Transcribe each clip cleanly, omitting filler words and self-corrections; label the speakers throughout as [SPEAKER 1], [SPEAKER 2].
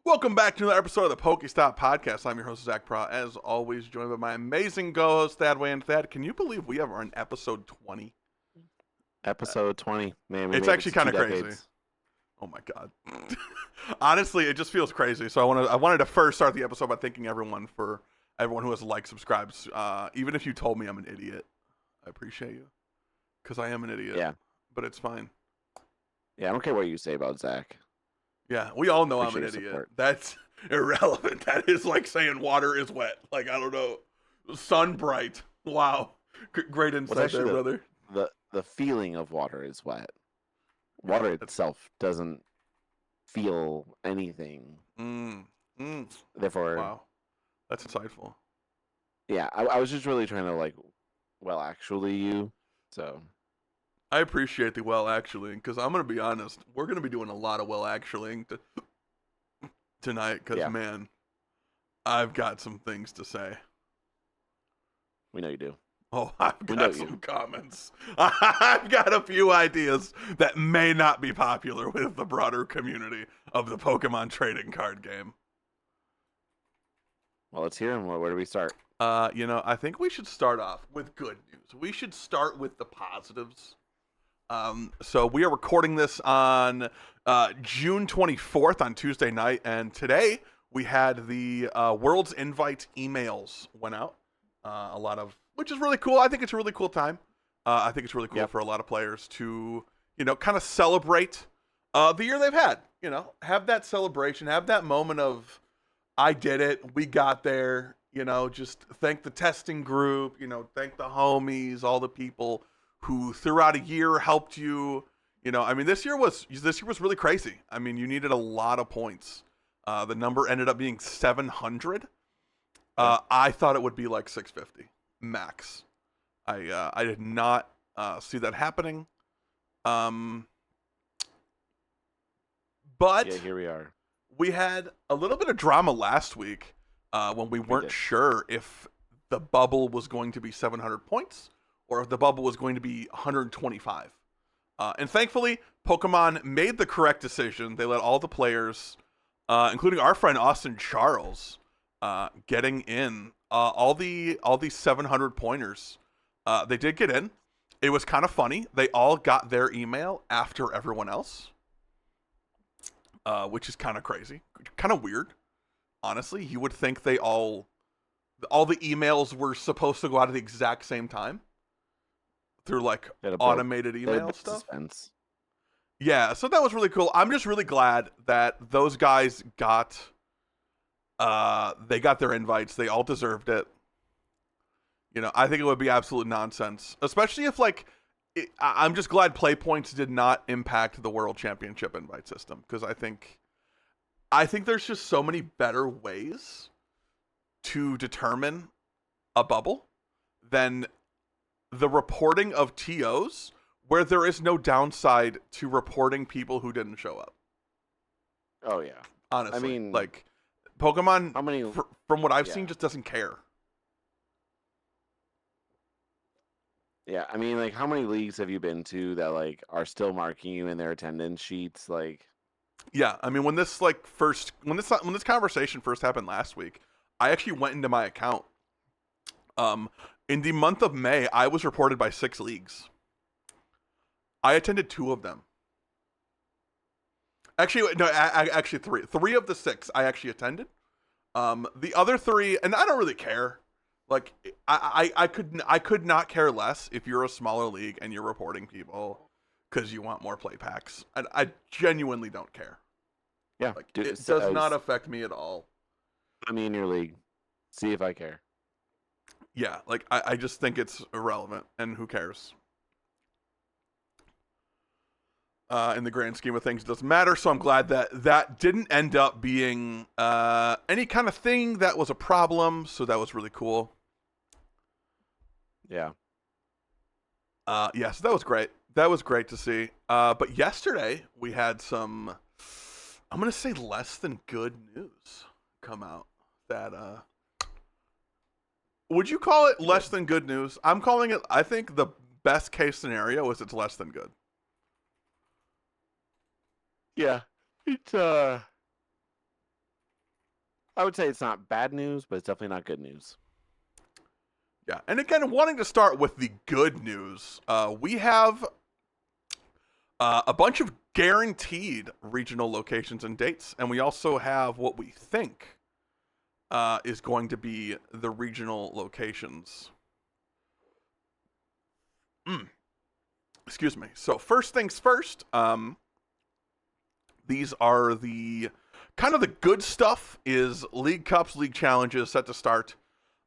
[SPEAKER 1] Welcome back to another episode of the PokeStop Podcast. I'm your host, Zach Pra, as always, joined by my amazing co-host, Thad Wayne. Thad, can you believe we are on episode 20?
[SPEAKER 2] Episode 20. Man, we
[SPEAKER 1] It's
[SPEAKER 2] made
[SPEAKER 1] actually
[SPEAKER 2] it to
[SPEAKER 1] kind of
[SPEAKER 2] 2
[SPEAKER 1] crazy.
[SPEAKER 2] decades.
[SPEAKER 1] Oh my god. Honestly, it just feels crazy. So I wanted to first start the episode by thanking everyone who has liked, subscribed. Even if you told me I'm an idiot, I appreciate you. Because I am an idiot.
[SPEAKER 2] Yeah.
[SPEAKER 1] But it's fine.
[SPEAKER 2] Yeah, I don't care what you say about Zach.
[SPEAKER 1] Yeah, we all know I'm an
[SPEAKER 2] Appreciate your
[SPEAKER 1] idiot.
[SPEAKER 2] support.
[SPEAKER 1] That's irrelevant. That is like saying water is wet. Like, I don't know. Sun bright. Wow. Great insight there,
[SPEAKER 2] actually
[SPEAKER 1] brother.
[SPEAKER 2] The feeling of water is wet. Water itself doesn't feel anything. Therefore,
[SPEAKER 1] Wow. That's insightful.
[SPEAKER 2] yeah, I was just really trying to actually you. So,
[SPEAKER 1] I appreciate the well actually, because I'm going to be honest, we're going to be doing a lot of well actually tonight, because,
[SPEAKER 2] Yeah.
[SPEAKER 1] man, I've got some things to say.
[SPEAKER 2] we know you do.
[SPEAKER 1] Oh, I've
[SPEAKER 2] We know
[SPEAKER 1] got
[SPEAKER 2] you.
[SPEAKER 1] some comments. I've got a few ideas that may not be popular with the broader community of the Pokemon trading card game.
[SPEAKER 2] Well, let's hear him. Where do we start?
[SPEAKER 1] I think we should start off with good news. We should start with the positives. So we are recording this on June 24th on Tuesday night, and today we had the World's Invite emails went out. Which is really cool. I think it's a really cool time. I think it's really cool for a lot of players to, kind of celebrate the year they've had. Have that celebration, have that moment of, I did it, we got there. Just thank the testing group. Thank the homies, all the people who throughout a year helped you. This year was really crazy. You needed a lot of points. The number ended up being 700. I thought it would be like 650 max. I did not see that happening. But
[SPEAKER 2] Yeah, here we are.
[SPEAKER 1] we had a little bit of drama last week when we weren't sure if the bubble was going to be 700 points or if the bubble was going to be 125. And thankfully, Pokemon made the correct decision. They let all the players, including our friend Austin Charles, getting in all these 700 pointers. They did get in. It was kind of funny. They all got their email after everyone else, which is kind of crazy, kind of weird. Honestly, you would think all the emails were supposed to go out at the exact same time through automated email stuff.
[SPEAKER 2] Suspense.
[SPEAKER 1] Yeah, so that was really cool. I'm just really glad that those guys got their invites. They all deserved it. I think it would be absolute nonsense, especially if I'm just glad play points did not impact the World Championship invite system, because I think there's just so many better ways to determine a bubble than the reporting of TOs, where there is no downside to reporting people who didn't show up.
[SPEAKER 2] Oh yeah.
[SPEAKER 1] Honestly, Pokemon,
[SPEAKER 2] how many?
[SPEAKER 1] from what I've seen, just doesn't care.
[SPEAKER 2] Yeah, how many leagues have you been to that are still marking you in their attendance sheets?
[SPEAKER 1] Yeah, when this conversation first happened last week, I actually went into my account. In the month of May, I was reported by 6 leagues. I attended 2 of them. Actually, no, actually 3. 3 of the 6 I actually attended. The other 3, and I don't really care. I could not care less if you're a smaller league and you're reporting people because you want more play packs. I genuinely don't care.
[SPEAKER 2] Yeah,
[SPEAKER 1] it does not affect me at all.
[SPEAKER 2] Put me in your league. See if I care.
[SPEAKER 1] Yeah, I just think it's irrelevant, and who cares? In the grand scheme of things, it doesn't matter. So I'm glad that didn't end up being any kind of thing that was a problem. So that was really cool.
[SPEAKER 2] Yeah.
[SPEAKER 1] So that was great. That was great to see. But yesterday we had some, I'm gonna say, less than good news come out. That would you call it less than good news? I'm calling it. I think the best case scenario is it's less than good.
[SPEAKER 2] Yeah. It's I would say it's not bad news, but it's definitely not good news.
[SPEAKER 1] Yeah, and again, wanting to start with the good news, we have a bunch of guaranteed regional locations and dates, and we also have what we think is going to be the regional locations. Excuse me. So first things first, these are the kind of the good stuff is League Cups, League Challenges set to start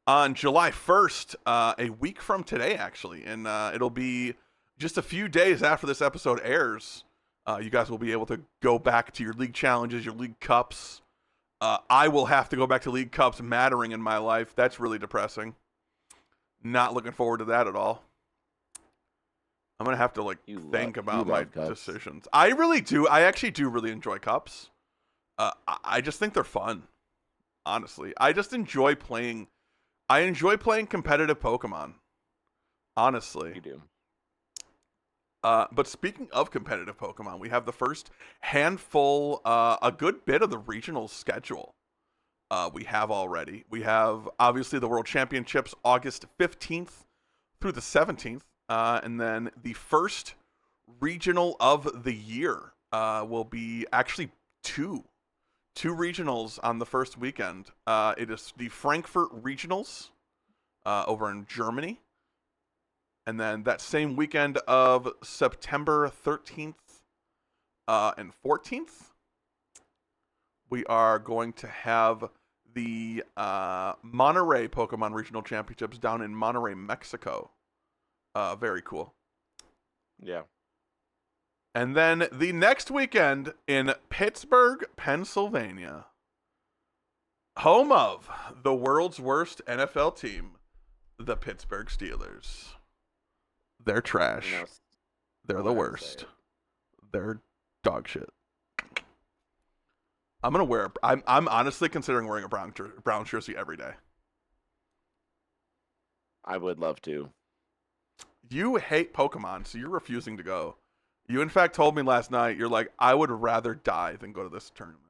[SPEAKER 1] on July 1st, a week from today, actually. And it'll be just a few days after this episode airs. You guys will be able to go back to your League Challenges, your League Cups. I will have to go back to League Cups mattering in my life. That's really depressing. Not looking forward to that at all. I'm going to have to think about my decisions. I really do. I actually do really enjoy Cups. I just think they're fun. Honestly. I just enjoy playing. I enjoy playing competitive Pokemon. Honestly.
[SPEAKER 2] You do.
[SPEAKER 1] But speaking of competitive Pokemon, we have the first handful, a good bit of the regional schedule we have already. We have, obviously, the World Championships August 15th through the 17th. And then the first regional of the year will be actually two regionals on the first weekend. It is the Frankfurt Regionals over in Germany. And then that same weekend of September 13th and 14th, we are going to have the Monterey Pokemon Regional Championships down in Monterey, Mexico. Very cool.
[SPEAKER 2] Yeah.
[SPEAKER 1] And then the next weekend in Pittsburgh, Pennsylvania, home of the world's worst NFL team, the Pittsburgh Steelers. They're trash. They're the worst. They're dog shit. I'm honestly considering wearing a brown jersey every day.
[SPEAKER 2] I would love to.
[SPEAKER 1] You hate Pokemon, so you're refusing to go. You, in fact, told me last night, you're like, I would rather die than go to this tournament.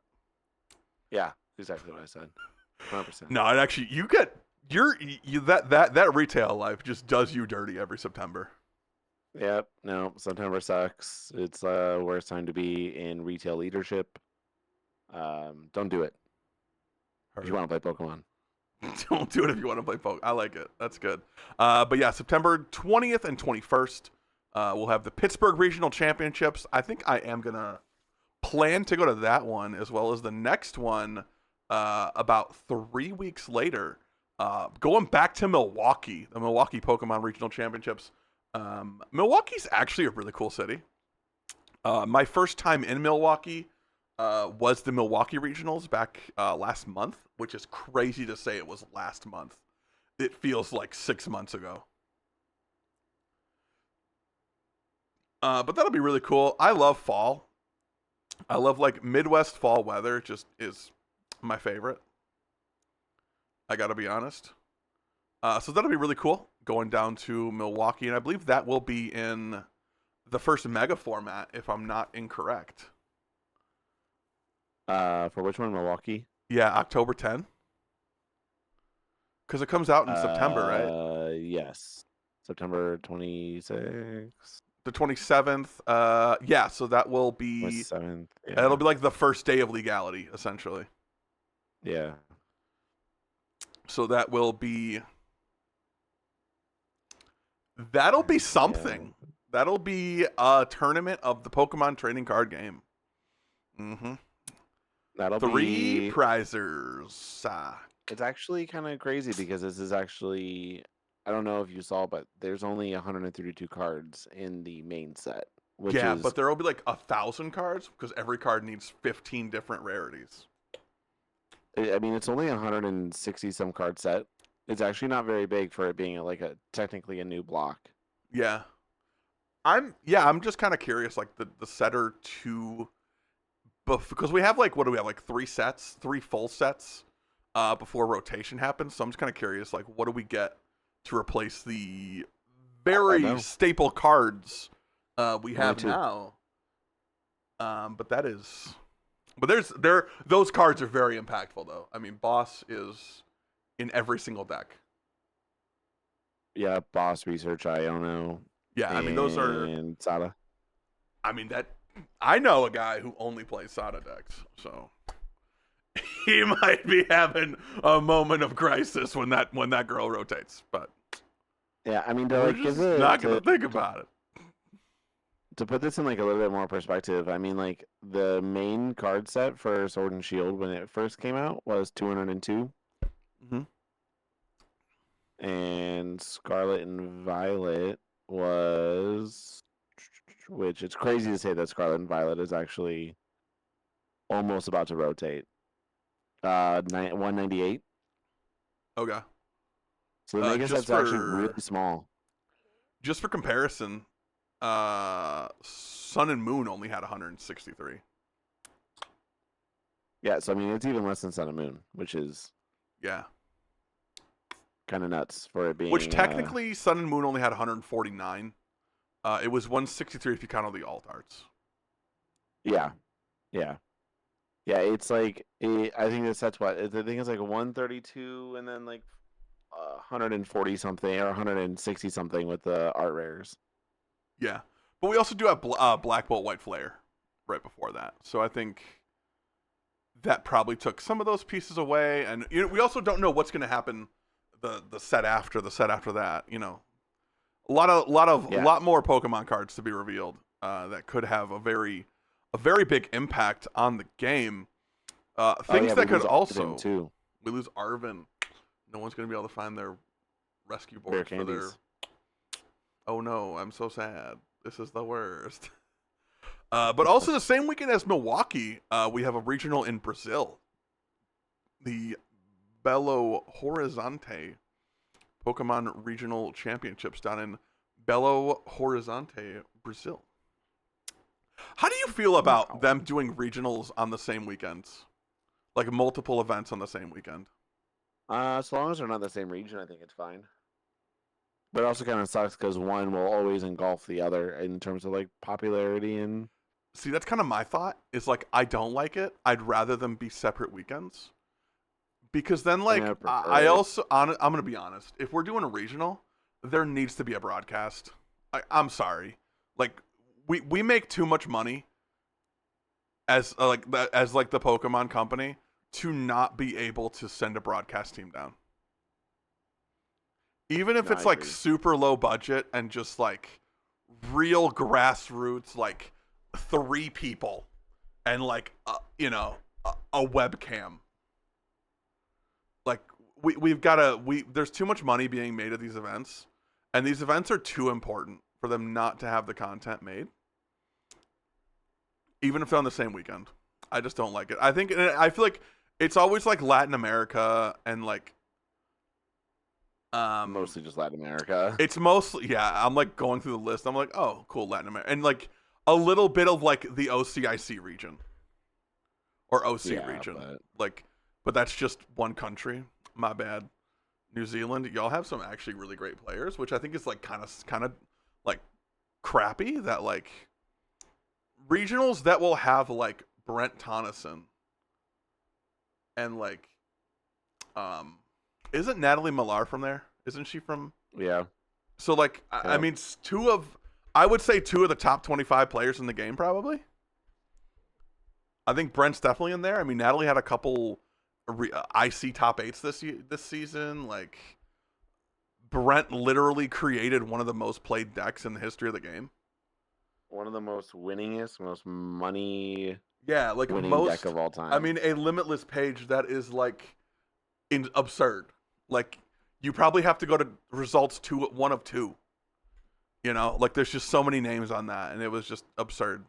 [SPEAKER 2] Yeah, exactly what I said. 100%.
[SPEAKER 1] No, it actually, that retail life just does you dirty every September.
[SPEAKER 2] Yep. No, September sucks. It's worst time to be in retail leadership. Don't do it. If you want to play Pokemon.
[SPEAKER 1] Don't do it if you want to play Pokemon. I like it. That's good. But yeah, September 20th and 21st, we'll have the Pittsburgh Regional Championships. I think I am going to plan to go to that one as well as the next one about 3 weeks later. Going back to Milwaukee, the Milwaukee Pokemon Regional Championships. Milwaukee's actually a really cool city. My first time in Milwaukee was the Milwaukee Regionals back last month, which is crazy to say it was last month. It feels like 6 months ago. But that'll be really cool. I love fall. I love Midwest fall weather. Just is my favorite. I gotta be honest. So that'll be really cool. Going down to Milwaukee, and I believe that will be in the first Mega format, if I'm not incorrect.
[SPEAKER 2] For which one, Milwaukee?
[SPEAKER 1] Yeah, October 10. Because it comes out in September, right?
[SPEAKER 2] Yes. September 26th.
[SPEAKER 1] The 27th. Yeah, so that will be...
[SPEAKER 2] 27th. Yeah.
[SPEAKER 1] It'll be like the first day of legality, essentially.
[SPEAKER 2] Yeah.
[SPEAKER 1] So that will be... That'll be something. Yeah. That'll be a tournament of the Pokemon trading card game. Mm-hmm.
[SPEAKER 2] That'll
[SPEAKER 1] be 3
[SPEAKER 2] be...
[SPEAKER 1] prizers.
[SPEAKER 2] It's actually kind of crazy because this is actually... I don't know if you saw, but there's only 132 cards in the main set.
[SPEAKER 1] But there will be 1,000 cards because every card needs 15 different rarities.
[SPEAKER 2] I mean, it's only 160 some card set. It's actually not very big for it being technically a new block.
[SPEAKER 1] Yeah. I'm just kind of curious, the setter to, because we have what do we have, 3 sets, 3 full sets before rotation happens. So I'm just kind of curious, what do we get to replace the very staple cards we have now? But that is But those cards are very impactful though. I mean, Boss is in every single deck.
[SPEAKER 2] Yeah, Boss, Research, Iono,
[SPEAKER 1] Yeah, I mean those are.
[SPEAKER 2] and Sada.
[SPEAKER 1] I mean that. I know a guy who only plays Sada decks, so he might be having a moment of crisis when that girl rotates. But
[SPEAKER 2] Yeah, I mean,
[SPEAKER 1] we're just not gonna think about it.
[SPEAKER 2] To put this in like a little bit more perspective, I mean, like the main card set for Sword and Shield when it first came out was 202, and Scarlet and Violet was, which it's crazy to say that Scarlet and Violet is actually almost about to rotate. 198.
[SPEAKER 1] Okay.
[SPEAKER 2] So the mega set's actually really small.
[SPEAKER 1] Just for comparison, Sun and Moon only had 163.
[SPEAKER 2] Yeah, so I mean it's even less than Sun and Moon, which is kind of nuts for it being.
[SPEAKER 1] Which technically Sun and Moon only had 149. It was 163 if you count all the alt arts.
[SPEAKER 2] Yeah. It's like I think the set's what I think it's like 132 and then like 140 something or 160 something with the art rares.
[SPEAKER 1] Yeah, but we also do have Black Bolt, White Flare right before that. So I think that probably took some of those pieces away, and we also don't know what's going to happen the set after that. A lot more Pokemon cards to be revealed that could have a very big impact on the game. Things that could also
[SPEAKER 2] too.
[SPEAKER 1] We lose Arvin. No one's going to be able to find their rescue board for their. Oh no, I'm so sad. This is the worst. But also the same weekend as Milwaukee, we have a regional in Brazil. The Belo Horizonte Pokemon Regional Championships down in Belo Horizonte, Brazil. How do you feel about them doing regionals on the same weekends? Like multiple events on the same weekend?
[SPEAKER 2] As long as they're not the same region, I think it's fine. But it also kind of sucks because one will always engulf the other in terms of like popularity and.
[SPEAKER 1] See, that's kind of my thought. Is like I don't like it. I'd rather them be separate weekends. Because then, like, I'm gonna be honest. If we're doing a regional, there needs to be a broadcast. I'm sorry. Like, we make too much money as the Pokemon company to not be able to send a broadcast team down. Even if it's like super low budget and just like real grassroots, like 3 people and like a webcam. Like there's too much money being made at these events, and these events are too important for them not to have the content made. Even if they're on the same weekend. I just don't like it. I feel like it's always like Latin America and like
[SPEAKER 2] mostly just Latin America.
[SPEAKER 1] It's mostly I'm like going through the list. I'm like, oh, cool, Latin America, and like a little bit of like the OCIC region or OC region, but that's just one country. My bad. New Zealand, y'all have some actually really great players, which I think is like kind of like crappy that like regionals that will have like Brent Tonneson and like isn't Natalie Millar from there? Isn't she from?
[SPEAKER 2] Yeah.
[SPEAKER 1] So like, I mean, I would say 2 of the top 25 players in the game probably. I think Brent's definitely in there. I mean, Natalie had a couple IC top 8s this season. Like, Brent literally created one of the most played decks in the history of the game.
[SPEAKER 2] One of the most winningest, most money.
[SPEAKER 1] Yeah, like
[SPEAKER 2] winning
[SPEAKER 1] most
[SPEAKER 2] deck of all time.
[SPEAKER 1] I mean, a limitless page that is like absurd. Like, you probably have to go to results 1 of 2. Like there's just so many names on that, and it was just absurd.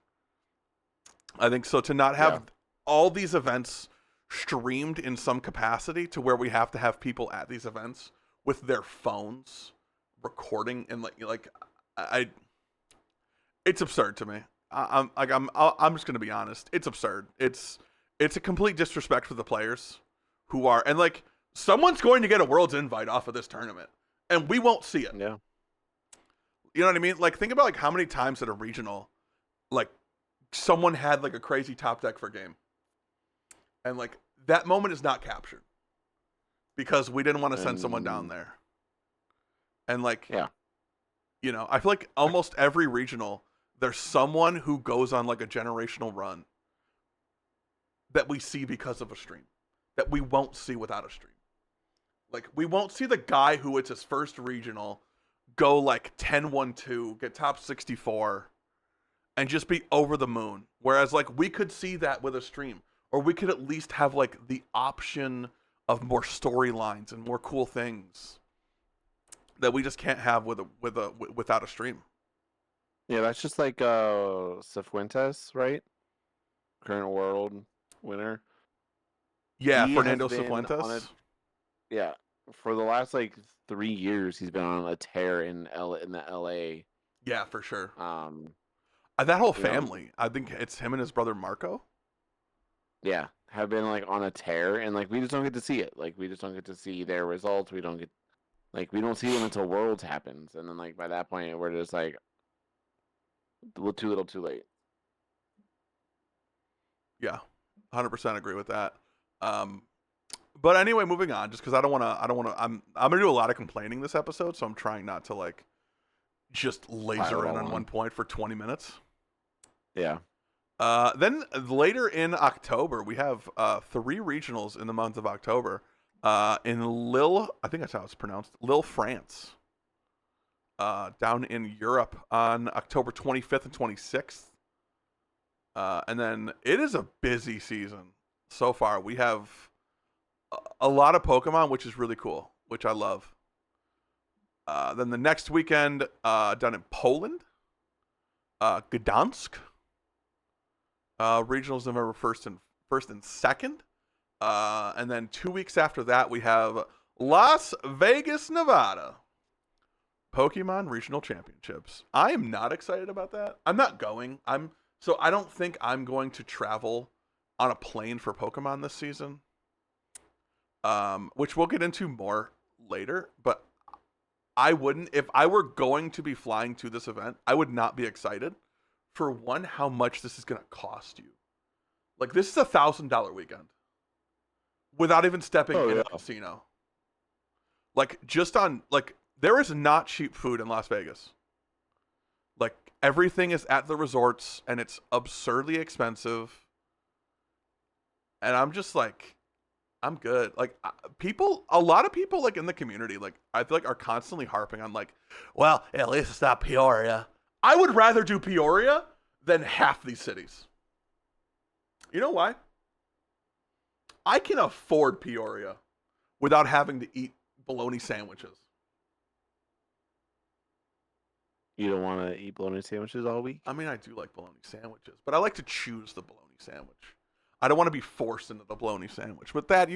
[SPEAKER 1] I think so to not have all these events streamed in some capacity to where we have to have people at these events with their phones recording and it's absurd to me. I'm just gonna be honest. It's absurd. It's a complete disrespect for the players who are, and like someone's going to get a world's invite off of this tournament, and we won't see it.
[SPEAKER 2] Yeah.
[SPEAKER 1] You know what I mean? Like, think about like how many times at a regional, like someone had like a crazy top deck for a game. And like that moment is not captured because we didn't want to send someone down there. And like, you know, I feel like almost every regional, there's someone who goes on like a generational run that we see because of a stream that we won't see without a stream. Like we won't see the guy who it's his first regional go like 10-1-2, get top 64 and just be over the moon. Whereas like we could see that with a stream, or we could at least have like the option of more storylines and more cool things that we just can't have without a stream.
[SPEAKER 2] Yeah, that's just like Cifuentes, right? Current world winner.
[SPEAKER 1] Yeah,
[SPEAKER 2] He
[SPEAKER 1] Fernando
[SPEAKER 2] has been on
[SPEAKER 1] Cifuentes.
[SPEAKER 2] Yeah, for the last like 3 years, he's been on a tear in the LA.
[SPEAKER 1] Yeah, for sure.
[SPEAKER 2] That
[SPEAKER 1] whole family. I think it's him and his brother Marco.
[SPEAKER 2] Yeah, have been like on a tear, and like we just don't get to see it. Like we just don't get to see their results. We don't see them until Worlds happens, and then like by that point, we're just like too little, too late.
[SPEAKER 1] Yeah, 100% agree with that. But anyway, moving on. Just because I don't want to. I'm gonna do a lot of complaining this episode, so I'm trying not to like just laser in on one point for 20 minutes.
[SPEAKER 2] Yeah.
[SPEAKER 1] Then later in October, we have 3 regionals in the month of October. In Lille, I think that's how it's pronounced, Lille, France. Down in Europe on October 25th and 26th. And then it is a busy season so far. We have a lot of Pokemon, which is really cool, which I love. Then the next weekend, down in Poland, Gdansk. Regionals November 1st and 2nd. And then 2 weeks after that, we have Las Vegas, Nevada. Pokemon Regional Championships. I am not excited about that. I'm not going. So I don't think I'm going to travel on a plane for Pokemon this season. Which we'll get into more later, but I wouldn't, if I were going to be flying to this event, I would not be excited. For one, how much this is going to cost you. Like, this is $1,000 weekend without even stepping in a casino. Like, just on, like, there is not cheap food in Las Vegas. Like, everything is at the resorts and it's absurdly expensive. And I'm just like, I'm good. Like, a lot of people, like, in the community, like, I feel like are constantly harping on, like, well, at least it's not Peoria. I would rather do Peoria than half these cities. You know why? I can afford Peoria without having to eat bologna sandwiches.
[SPEAKER 2] You don't want to eat bologna sandwiches all week?
[SPEAKER 1] I mean, I do like bologna sandwiches, but I like to choose the bologna sandwich. I don't want to be forced into the bologna sandwich. But Thad,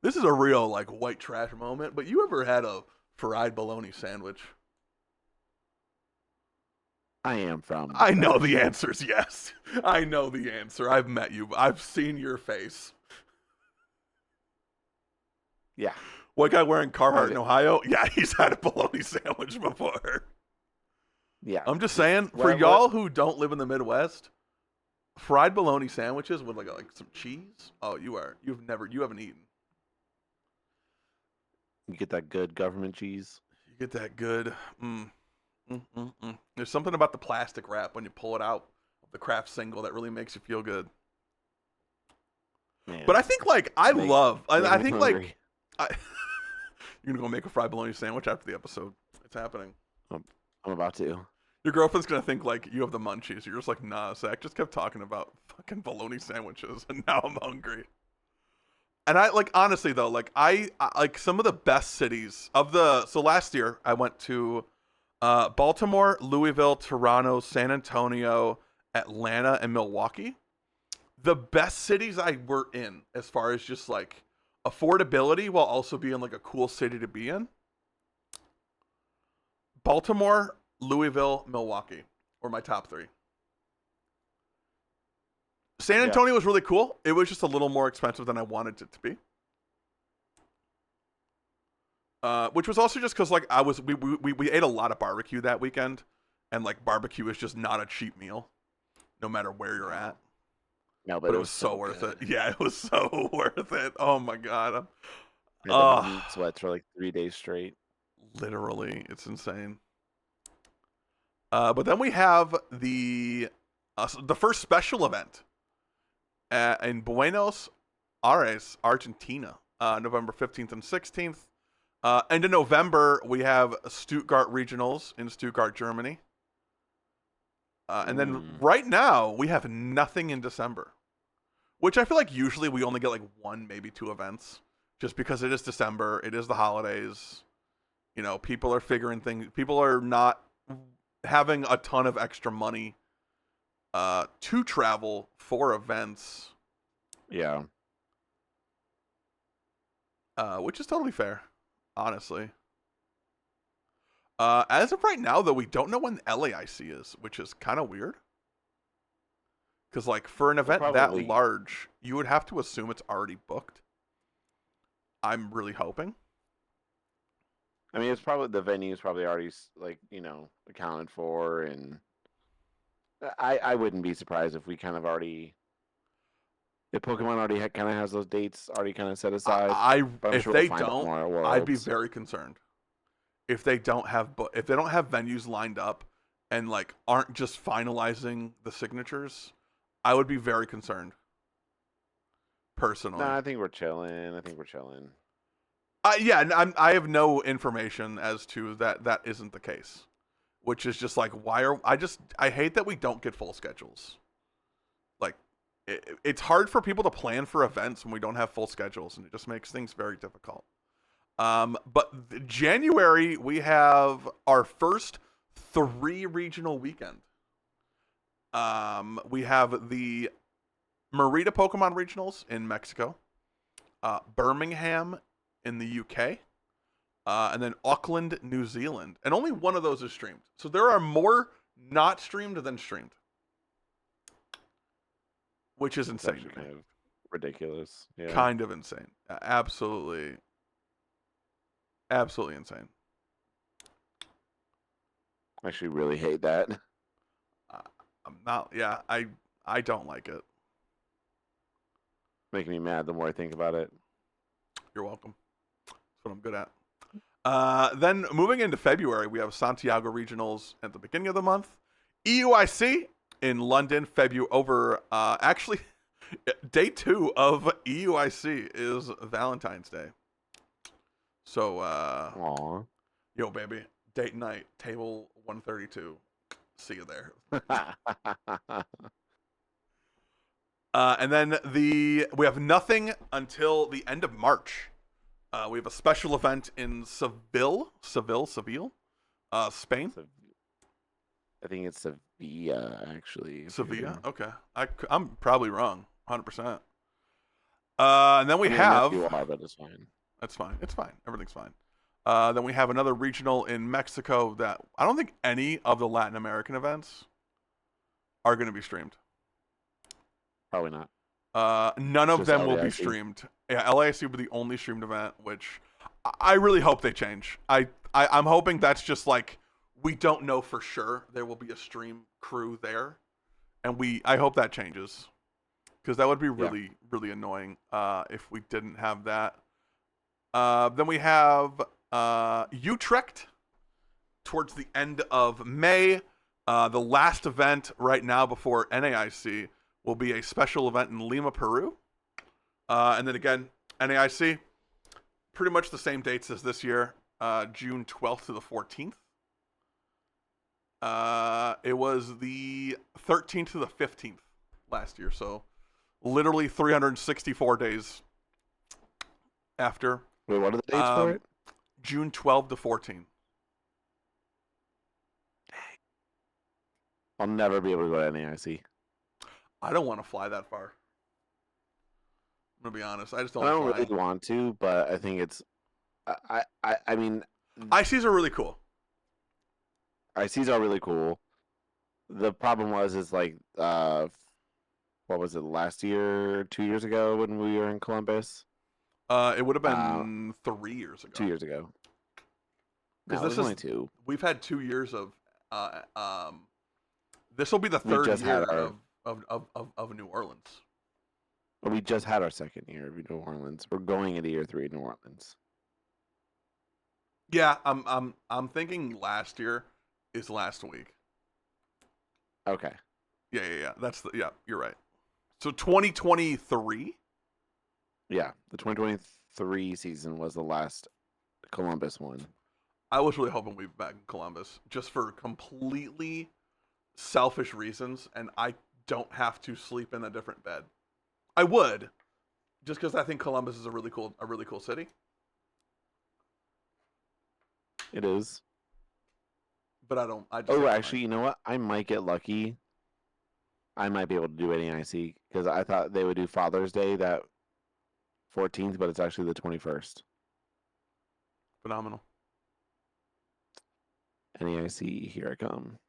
[SPEAKER 1] this is a real, like, white trash moment, but you ever had a fried bologna sandwich?
[SPEAKER 2] I am from.
[SPEAKER 1] I know the answer is yes. I know the answer. I've met you. I've seen your face.
[SPEAKER 2] Yeah.
[SPEAKER 1] White guy wearing Carhartt in Ohio? Yeah, he's had a bologna sandwich before.
[SPEAKER 2] Yeah.
[SPEAKER 1] I'm just saying, for y'all who don't live in the Midwest, fried bologna sandwiches with like some cheese? Oh, you haven't eaten.
[SPEAKER 2] You get that good government cheese.
[SPEAKER 1] You get that good. There's something about the plastic wrap when you pull it out of the Kraft single that really makes you feel good. Man, but I think like I think like you're gonna go make a fried bologna sandwich after the episode. It's happening.
[SPEAKER 2] I'm about to.
[SPEAKER 1] Your girlfriend's gonna think like you have the munchies. You're just like, nah, Zach just kept talking about fucking bologna sandwiches, and now I'm hungry. And I like, honestly though, like I like some of the best cities so last year I went to Baltimore, Louisville, Toronto, San Antonio, Atlanta, and Milwaukee. The best cities I were in as far as just like affordability while also being like a cool city to be in. Baltimore, Louisville, Milwaukee were my top 3. San Antonio was really cool. It was just a little more expensive than I wanted it to be. Which was also just because like we ate a lot of barbecue that weekend, and like barbecue is just not a cheap meal, no matter where you're at.
[SPEAKER 2] No,
[SPEAKER 1] but
[SPEAKER 2] but
[SPEAKER 1] it
[SPEAKER 2] it
[SPEAKER 1] was
[SPEAKER 2] was
[SPEAKER 1] so
[SPEAKER 2] so
[SPEAKER 1] worth it.
[SPEAKER 2] good.
[SPEAKER 1] Yeah, it was so worth it. Oh my god.
[SPEAKER 2] I had the
[SPEAKER 1] Oh,
[SPEAKER 2] meat sweats for like 3 days straight.
[SPEAKER 1] literally, it's insane. But then we have the first special event in Buenos Aires, Argentina, November 15th and 16th. End of November, we have Stuttgart Regionals in Stuttgart, Germany. And then right now, we have nothing in December, which I feel like usually we only get like one, maybe two events, just because it is December, it is the holidays. You know, people are figuring things, people are not having a ton of extra money to travel for events.
[SPEAKER 2] Yeah.
[SPEAKER 1] Which is totally fair, honestly. As of right now, though, we don't know when LAIC is, which is kind of weird. Because, like, for an event that large, you would have to assume it's already booked. I'm really hoping.
[SPEAKER 2] I mean, it's probably the venue's probably already accounted for, and I wouldn't be surprised if we kind of already. If Pokemon already kind of has those dates already kind of set aside, but I'm
[SPEAKER 1] if
[SPEAKER 2] sure
[SPEAKER 1] they
[SPEAKER 2] we'll find out
[SPEAKER 1] don't,
[SPEAKER 2] more at
[SPEAKER 1] I'd be
[SPEAKER 2] Worlds.
[SPEAKER 1] very concerned. If they don't have venues lined up and like aren't just finalizing the signatures, I would be very concerned. Personally,
[SPEAKER 2] No, I think we're chilling.
[SPEAKER 1] yeah, and I have no information as to that isn't the case, which is just like I hate that we don't get full schedules. Like it's hard for people to plan for events when we don't have full schedules, and it just makes things very difficult. But January we have our first 3 regional weekend. We have the Merida Pokemon Regionals in Mexico, Birmingham in the UK, and then Auckland, New Zealand. And only one of those is streamed. So there are more not streamed than streamed, which is insane to me.
[SPEAKER 2] Kind of ridiculous. Yeah.
[SPEAKER 1] Kind of insane. Absolutely insane.
[SPEAKER 2] I actually really hate that.
[SPEAKER 1] I'm not. Yeah, I don't like it.
[SPEAKER 2] Making me mad the more I think about it.
[SPEAKER 1] You're welcome. That's what I'm good at. Then moving into February, we have Santiago Regionals at the beginning of the month. EUIC in London, actually, day 2 of EUIC is Valentine's Day. So,
[SPEAKER 2] Aww.
[SPEAKER 1] Yo, baby, date night, table 132. See you there. And then we have nothing until the end of March. We have a special event in Seville, Spain.
[SPEAKER 2] I think it's Sevilla, actually.
[SPEAKER 1] Sevilla? Okay. I'm probably wrong, 100%. And then we have...
[SPEAKER 2] You are, but it's fine.
[SPEAKER 1] That's fine. It's fine. Everything's fine. Then we have another regional in Mexico that I don't think any of the Latin American events are going to be streamed.
[SPEAKER 2] Probably not.
[SPEAKER 1] None of them will be
[SPEAKER 2] LAIC.
[SPEAKER 1] streamed. Yeah, LAIC will be the only streamed event, which I really hope they change. I'm hoping that's just like, we don't know for sure there will be a stream crew there, and I hope that changes, because that would be really, really annoying if we didn't have that. Then we have Utrecht towards the end of May. The last event right now before NAIC will be a special event in Lima, Peru. And then again, NAIC, pretty much the same dates as this year, June 12th to the 14th. It was the 13th to the 15th last year, so literally 364 days after.
[SPEAKER 2] Wait, what are the dates for it?
[SPEAKER 1] June 12 to 14.
[SPEAKER 2] I'll never be able to go to NAIC.
[SPEAKER 1] I don't want to fly that far. I'm gonna be honest. I just don't.
[SPEAKER 2] I don't really want to, but I think it's. I mean.
[SPEAKER 1] ICs are really cool.
[SPEAKER 2] ICs are really cool. The problem is like, what was it, last year, 2 years ago when we were in Columbus?
[SPEAKER 1] It would have been 3 years ago.
[SPEAKER 2] 2 years ago.
[SPEAKER 1] Because
[SPEAKER 2] this is only 2.
[SPEAKER 1] We've had 2 years of. This will be the third year of New Orleans.
[SPEAKER 2] We just had our second year of New Orleans. We're going into year 3 in New Orleans.
[SPEAKER 1] Yeah, I'm thinking last year is last week.
[SPEAKER 2] Okay.
[SPEAKER 1] Yeah. Yeah, you're right. So 2023?
[SPEAKER 2] Yeah, the 2023 season was the last Columbus one.
[SPEAKER 1] I was really hoping we'd be back in Columbus just for completely selfish reasons, and I don't have to sleep in a different bed. I would, just because I think Columbus is a really cool city.
[SPEAKER 2] It is.
[SPEAKER 1] But I don't.
[SPEAKER 2] Actually, you know what? I might get lucky. I might be able to do NAIC because I thought they would do Father's Day that 14th, but it's actually the 21st.
[SPEAKER 1] Phenomenal.
[SPEAKER 2] NAIC, here I come.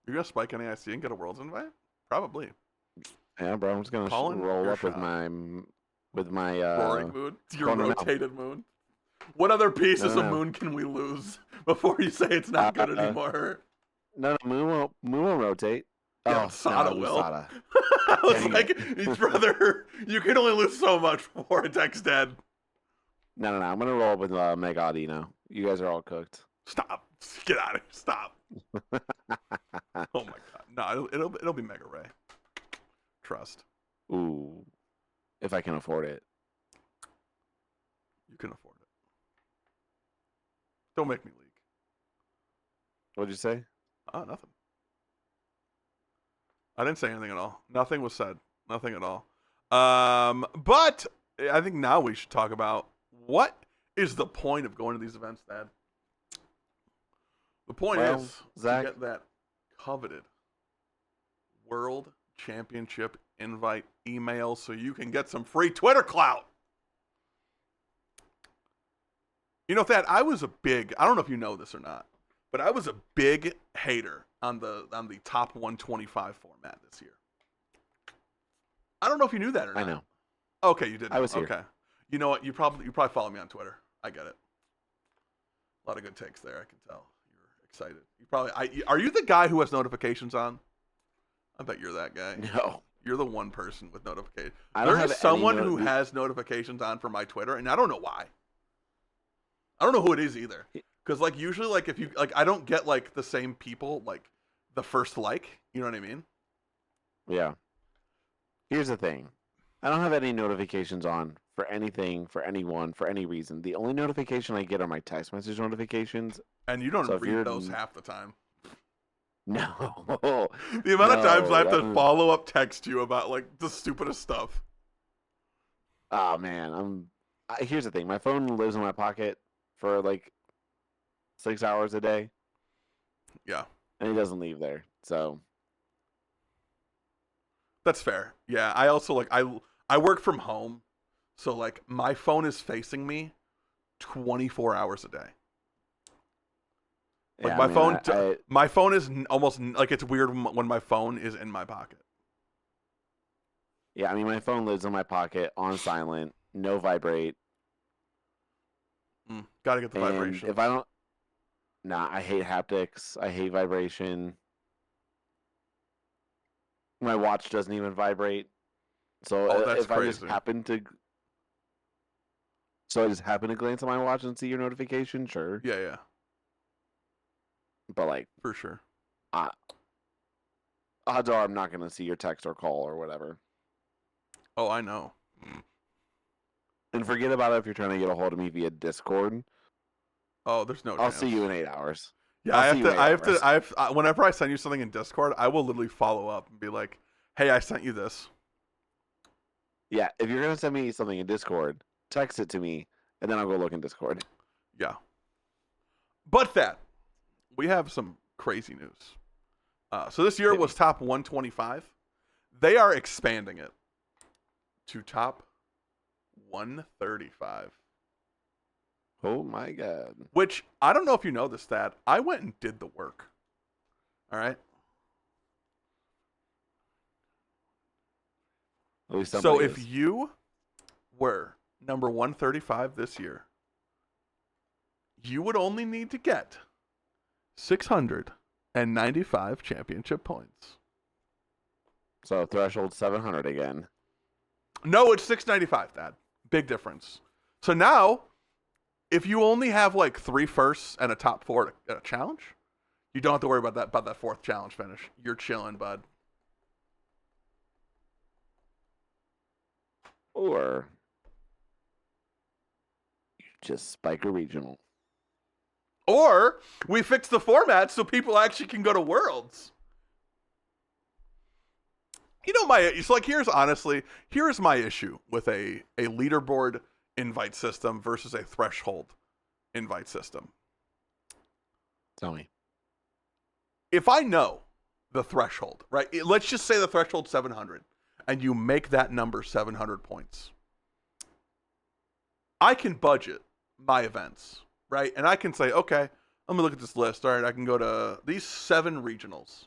[SPEAKER 1] You're gonna spike NAIC and get a Worlds invite? Probably.
[SPEAKER 2] Yeah, bro. I'm just gonna roll up with my
[SPEAKER 1] roaring moon. Your rotated moon. What other pieces of moon can we lose before you say it's not good anymore?
[SPEAKER 2] No, moon won't rotate.
[SPEAKER 1] Yeah, Sada will. Sada. I was like, brother, you can only lose so much before it tech's dead.
[SPEAKER 2] No. I'm gonna roll up with Megadi now. You guys are all cooked.
[SPEAKER 1] Stop. Get out of here. Stop. Oh my god. No, it'll be Mega Ray. Trust.
[SPEAKER 2] Ooh. If I can afford it.
[SPEAKER 1] You can afford it. Don't make me leak.
[SPEAKER 2] What'd you say?
[SPEAKER 1] Oh, nothing. I didn't say anything at all. Nothing was said. Nothing at all. But I think now we should talk about what is the point of going to these events, Dad? The point is
[SPEAKER 2] Zach,
[SPEAKER 1] to get that coveted World Championship invite email so you can get some free Twitter clout. You know, Thad, I don't know if you know this or not, but I was a big hater on the top 125 format this year. I don't know if you knew that or not.
[SPEAKER 2] I know.
[SPEAKER 1] Okay, you did.
[SPEAKER 2] I was here.
[SPEAKER 1] Okay. You know what? You probably follow me on Twitter. I get it. A lot of good takes there. I can tell you're excited. Are you the guy who has notifications on? I bet you're that guy.
[SPEAKER 2] No.
[SPEAKER 1] You're the one person with notifications.
[SPEAKER 2] There
[SPEAKER 1] is someone who has notifications on for my Twitter, and I don't know why. I don't know who it is either. Because usually if you I don't get the same people the first you know what I mean?
[SPEAKER 2] Yeah. Here's the thing. I don't have any notifications on for anything, for anyone, for any reason. The only notification I get are my text message notifications.
[SPEAKER 1] And you don't read those half the time.
[SPEAKER 2] No.
[SPEAKER 1] The amount of times I have to follow up text you about the stupidest stuff.
[SPEAKER 2] Oh man, here's the thing. My phone lives in my pocket for 6 hours a day.
[SPEAKER 1] Yeah.
[SPEAKER 2] And it doesn't leave there. So
[SPEAKER 1] that's fair. Yeah, I also I work from home, so my phone is facing me 24 hours a day. My phone is almost it's weird when my phone is in my pocket.
[SPEAKER 2] Yeah, I mean my phone lives in my pocket on silent, no vibrate.
[SPEAKER 1] Gotta get the vibration.
[SPEAKER 2] If I don't, I hate haptics. I hate vibration. My watch doesn't even vibrate. So if crazy. I just happen to glance at my watch and see your notification, sure.
[SPEAKER 1] Yeah.
[SPEAKER 2] But
[SPEAKER 1] for sure.
[SPEAKER 2] Odds are I'm not going to see your text or call or whatever.
[SPEAKER 1] Oh, I know.
[SPEAKER 2] And forget about it if you're trying to get a hold of me via Discord.
[SPEAKER 1] Oh, there's no chance.
[SPEAKER 2] I'll see you in 8 hours.
[SPEAKER 1] Yeah, I have whenever I send you something in Discord, I will literally follow up and be like, "Hey, I sent you this."
[SPEAKER 2] Yeah, if you're going to send me something in Discord, text it to me and then I'll go look in Discord.
[SPEAKER 1] Yeah. But that we have some crazy news. So this year was top 125. They are expanding it to top 135.
[SPEAKER 2] Oh my god.
[SPEAKER 1] Which, I don't know if you know this, Thad. I went and did the work. All right? So if you were number 135 this year, you would only need to get 695 championship points.
[SPEAKER 2] So threshold 700 again.
[SPEAKER 1] No, it's $6.95, Dad. Big difference. So now, if you only have like 3 firsts and a top 4 at a challenge, you don't have to worry about that fourth challenge finish. You're chilling, bud.
[SPEAKER 2] Or you just spike a regional.
[SPEAKER 1] Or we fix the format so people actually can go to Worlds. You know, it's like, here's my issue with a leaderboard invite system versus a threshold invite system.
[SPEAKER 2] Tell me.
[SPEAKER 1] If I know the threshold, right? Let's just say the threshold's 700, and you make that number 700 points. I can budget my events, right? And I can say, okay, let me look at this list. All right, I can go to these 7 regionals.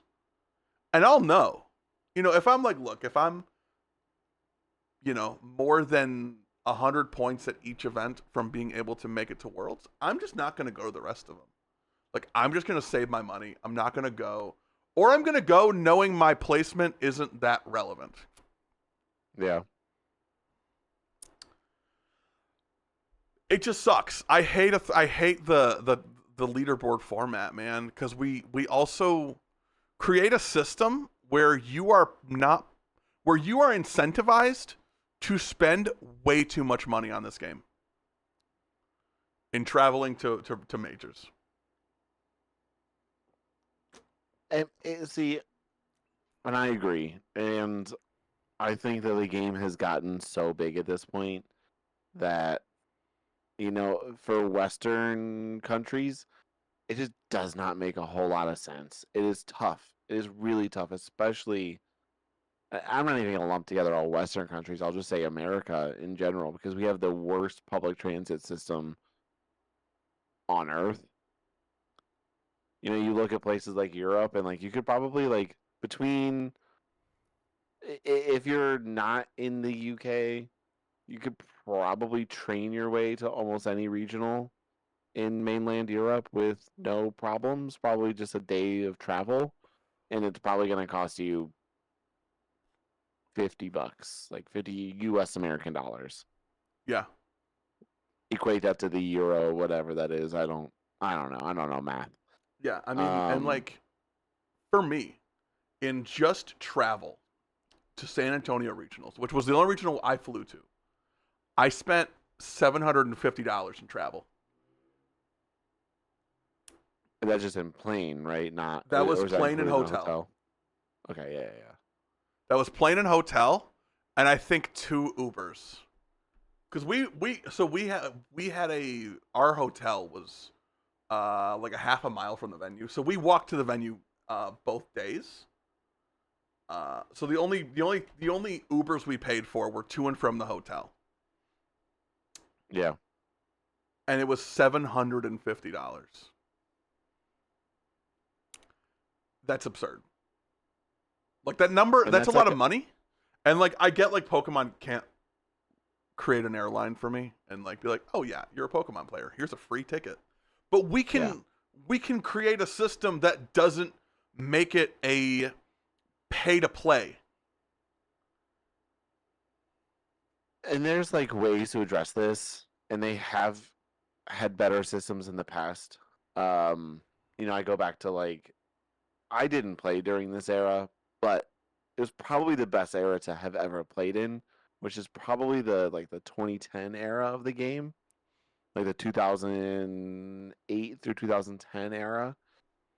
[SPEAKER 1] And I'll know. You know, if I'm like, look, if I'm, you know, more than 100 points at each event from being able to make it to Worlds, I'm just not going to go to the rest of them. Like, I'm just going to save my money. I'm not going to go. Or I'm going to go knowing my placement isn't that relevant.
[SPEAKER 2] Yeah.
[SPEAKER 1] It just sucks. I hate the leaderboard format, man, because we also create a system where you are incentivized to spend way too much money on this game in traveling to majors.
[SPEAKER 2] And see, and I agree, and I think that the game has gotten so big at this point that, you know, for Western countries, it just does not make a whole lot of sense. It is tough. It is really tough, especially. I'm not even going to lump together all Western countries. I'll just say America in general, because we have the worst public transit system on Earth. You know, you look at places like Europe, and like you could probably like between, if you're not in the UK, you could probably train your way to almost any regional in mainland Europe with no problems. Probably just a day of travel, and it's probably going to cost you $50, like 50 US American dollars.
[SPEAKER 1] Yeah.
[SPEAKER 2] Equate that to the euro, whatever that is. I don't know. I don't know math.
[SPEAKER 1] Yeah, I mean, and like, for me, in just travel to San Antonio regionals, which was the only regional I flew to, I spent $750 in travel.
[SPEAKER 2] And that's just in plane, right? Not
[SPEAKER 1] That was
[SPEAKER 2] or is
[SPEAKER 1] plane and
[SPEAKER 2] included in the
[SPEAKER 1] hotel.
[SPEAKER 2] Okay, yeah.
[SPEAKER 1] That was plane and hotel, and I think 2 Ubers. Because our hotel was like a half a mile from the venue, so we walked to the venue both days. So the only Ubers we paid for were to and from the hotel.
[SPEAKER 2] Yeah.
[SPEAKER 1] And it was $750. That's absurd. Like, that number, that's a lot of money. And like, I get like Pokemon can't create an airline for me and like be like, oh yeah, you're a Pokemon player, here's a free ticket. But we can create a system that doesn't make it a pay to play.
[SPEAKER 2] And there's like ways to address this, and they have had better systems in the past. You know, I go back to like, I didn't play during this era, but it was probably the best era to have ever played in, which is probably the 2010 era of the game, like the 2008 through 2010 era,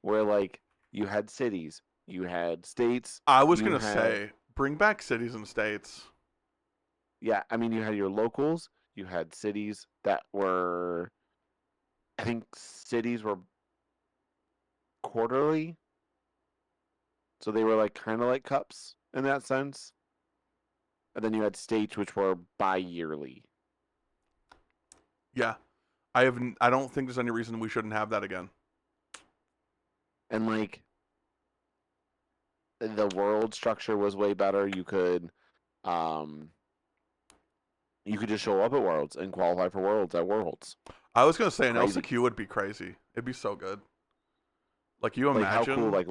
[SPEAKER 2] where like you had cities, you had states.
[SPEAKER 1] I was gonna say, bring back cities and states.
[SPEAKER 2] Yeah, I mean, you had your locals, you had cities that were, I think cities were quarterly, so they were like kind of like cups in that sense. And then you had states which were bi-yearly.
[SPEAKER 1] Yeah, I don't think there's any reason we shouldn't have that again.
[SPEAKER 2] And like, the world structure was way better. You could just show up at Worlds and qualify for Worlds at Worlds.
[SPEAKER 1] I was gonna say an
[SPEAKER 2] Crazy.
[SPEAKER 1] LCQ would be crazy. It'd be so good. Like, you imagine,
[SPEAKER 2] like how cool, like